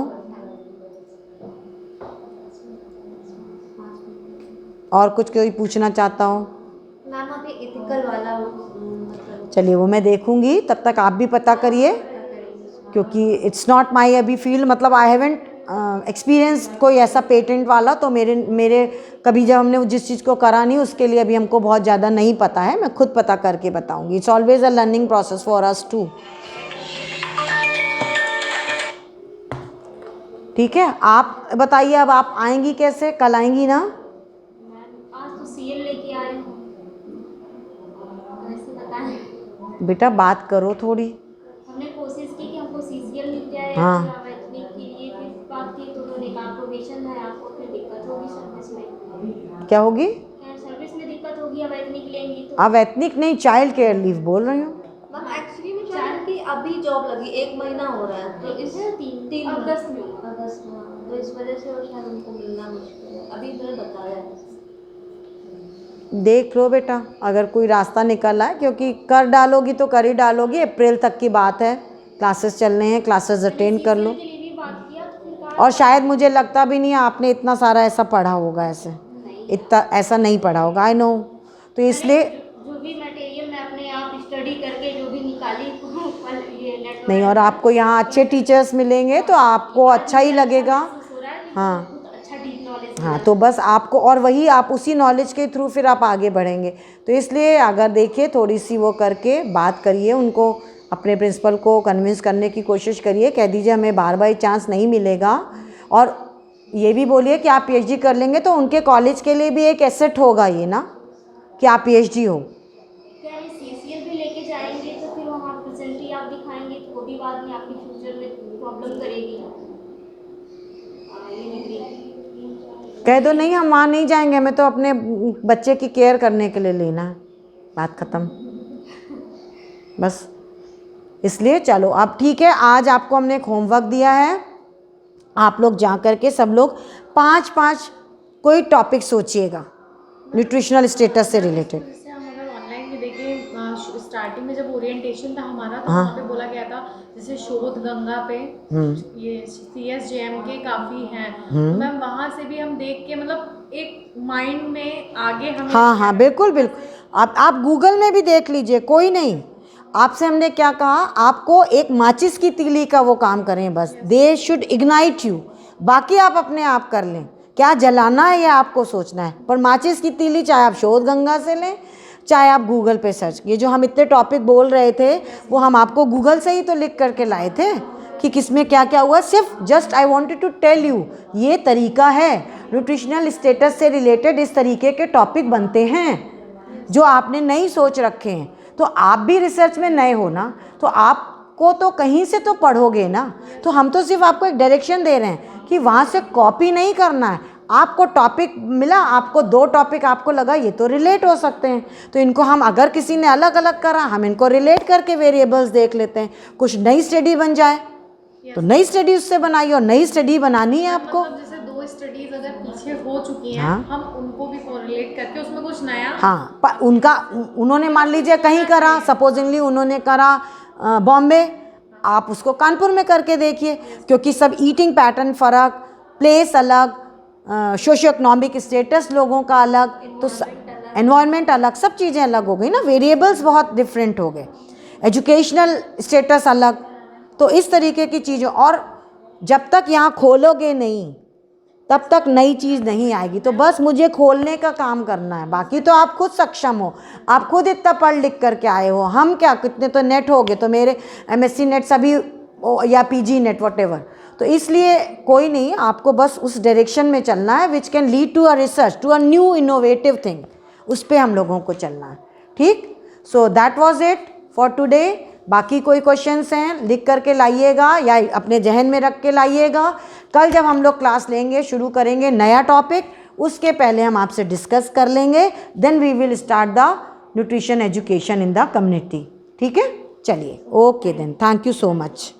और कुछ कोई पूछना चाहता हो? मैम आप ये एथिकल वाला मतलब चलिए वो मैं देखूंगी, तब तक आप भी पता करिए, क्योंकि इट्स नॉट माई अभी फील्ड, मतलब आई हैवेंट एक्सपीरियंस कोई ऐसा पेटेंट वाला, तो मेरे कभी जब हमने जिस चीज़ को करा नहीं उसके लिए अभी हमको बहुत ज़्यादा नहीं पता है, मैं खुद पता करके बताऊंगी। It's always a learning process for us too. ठीक है, आप बताइए अब आप आएंगी कैसे? कल आएंगी ना? आज तो सीएल लेके आए हूँ, ऐसे बताएं। बेटा बात करो थोड़ी। हमने कोशिश की कि हमको सीसीएल मिल जाए हाँ। या वैतनिक के लिए, फिर बात की तो उन्होंने कहा प्रोविजन है आपको, फिर दिक्कत होगी सर्विस में। क्या होगी? सर्विस में दिक्कत होगी, अवैतनिक लेंगी तो। आप एथनिक नहीं, चाइल्ड केयर लीव बोल रही हूँ। मैम एक्चुअली में क्या है कि अभी जॉब लगी 1 महीना हो रहा है, तो इसे 3 अगस्त में, तो इस वजह से वो शायद उनको मिलना मुश्किल है, अभी इन्होंने बताया है। देख लो बेटा, अगर कोई रास्ता निकल आए, क्योंकि कर डालोगी तो कर ही डालोगी। अप्रैल तक की बात है, क्लासेस चलने हैं, क्लासेस अटेंड कर लो। के लिए भी बात किया तो फिर कहा और शायद मुझे लगता भी नहीं है आपने इतना सारा ऐसा पढ़ा होगा, ऐसे इतना ऐसा नहीं पढ़ा होगा, आई नो। तो इसलिए जो भी मटेरियल मैं अपने आप स्टडी करके जो भी निकाली ये नेटवर्क नहीं, और आपको यहाँ अच्छे टीचर्स मिलेंगे तो आपको अच्छा ही लगेगा। हो रहा है, हाँ बहुत अच्छा डीप नॉलेज। हाँ, तो बस आपको, और वही आप उसी नॉलेज के थ्रू फिर आप आगे बढ़ेंगे। तो इसलिए अगर देखिए थोड़ी सी वो करके बात करिए, उनको अपने प्रिंसिपल को कन्विंस करने की कोशिश करिए, कह दीजिए हमें बार बार चांस नहीं मिलेगा। और ये भी बोलिए कि आप पीएचडी कर लेंगे तो उनके कॉलेज के लिए भी एक एसेट होगा ये ना, कि आप पीएचडी हो। क्या ये सीसीएल भी लेके जाएंगे तो फिर वहाँ प्रेजेंटली आप दिखाएंगे तो वो भी बाद में आपके फ्यूचर में प्रॉब्लम करेगी। ये डिग्री कह दो नहीं हम वहाँ नहीं जाएंगे, हमें तो अपने बच्चे की केयर करने के लिए लेना है, बात ख़त्म। बस इसलिए चलो अब ठीक है, आज आपको हमने एक होमवर्क दिया है, आप लोग जा कर के सब लोग 5-5 कोई टॉपिक सोचिएगा न्यूट्रिशनल स्टेटस से रिलेटेड। जैसे हम अगर ऑनलाइन में देखें, स्टार्टिंग में जब ओरिएंटेशन था हमारा तो हाँ। वहाँ पे बोला गया था जैसे शोध गंगा पे ये CSJM के काफ़ी हैं, तो मैम वहाँ से भी हम देख के मतलब एक माइंड में आगे हमें। हाँ, बिल्कुल बिल्कुल, आप गूगल में भी देख लीजिए, कोई नहीं। आपसे हमने क्या कहा, आपको एक माचिस की तीली का वो काम करें बस, दे शुड इग्नाइट यू, बाकी आप अपने आप कर लें, क्या जलाना है या आपको सोचना है। पर माचिस की तीली चाहे आप शोध गंगा से लें, चाहे आप गूगल पे सर्च, ये जो हम इतने टॉपिक बोल रहे थे वो हम आपको गूगल से ही तो लिख करके लाए थे कि किसमें क्या क्या हुआ। सिर्फ just I wanted to tell you, ये तरीका है, न्यूट्रिशनल स्टेटस से रिलेटेड इस तरीके के टॉपिक बनते हैं जो आपने नहीं सोच रखे हैं। तो आप भी रिसर्च में नए हो ना, तो आपको तो कहीं से तो पढ़ोगे ना, तो हम तो सिर्फ आपको एक डायरेक्शन दे रहे हैं कि वहाँ से कॉपी नहीं करना है। आपको टॉपिक मिला, आपको 2 टॉपिक आपको लगा ये तो रिलेट हो सकते हैं, तो इनको हम, अगर किसी ने अलग अलग करा, हम इनको रिलेट करके वेरिएबल्स देख लेते हैं, कुछ नई स्टडी बन जाए तो नई स्टडी उससे बनाइए, और नई स्टडी बनानी है आपको। मतलब जैसे 2 स्टडीज अगर पीछे हो चुकी हैं, हाँ। हम उनको भी कोरिलेट करके उसमें कुछ नया। हाँ, पर उन्होंने मान लीजिए कहीं करा, सपोजिंगली उन्होंने करा बॉम्बे, आप उसको कानपुर में करके देखिए, क्योंकि सब ईटिंग पैटर्न फ़र्क, प्लेस अलग, सोशियो इकोनॉमिक स्टेटस लोगों का अलग, तो एनवायरनमेंट अलग, सब चीज़ें अलग हो गई ना, वेरिएबल्स बहुत डिफरेंट हो गए, एजुकेशनल स्टेटस अलग, तो इस तरीके की चीज़ें। और जब तक यहाँ खोलोगे नहीं तब तक नई चीज़ नहीं आएगी। तो बस मुझे खोलने का काम करना है, बाकी तो आप खुद सक्षम हो, आप खुद इतना पढ़ लिख करके आए हो, हम क्या, कितने तो नेट हो गए, तो मेरे MSc नेट सभी या PG नेट व्हाटएवर। तो इसलिए कोई नहीं, आपको बस उस डायरेक्शन में चलना है which can lead to a research, to a new innovative thing, उस पर हम लोगों को चलना है। ठीक, so that was it for today. बाकी कोई क्वेश्चंस हैं लिख करके लाइएगा या अपने जहन में रख के लाइएगा। कल जब हम लोग क्लास लेंगे, शुरू करेंगे नया टॉपिक, उसके पहले हम आपसे डिस्कस कर लेंगे, then we will start the nutrition education in the community. ठीक है, चलिए, okay then, thank you so much.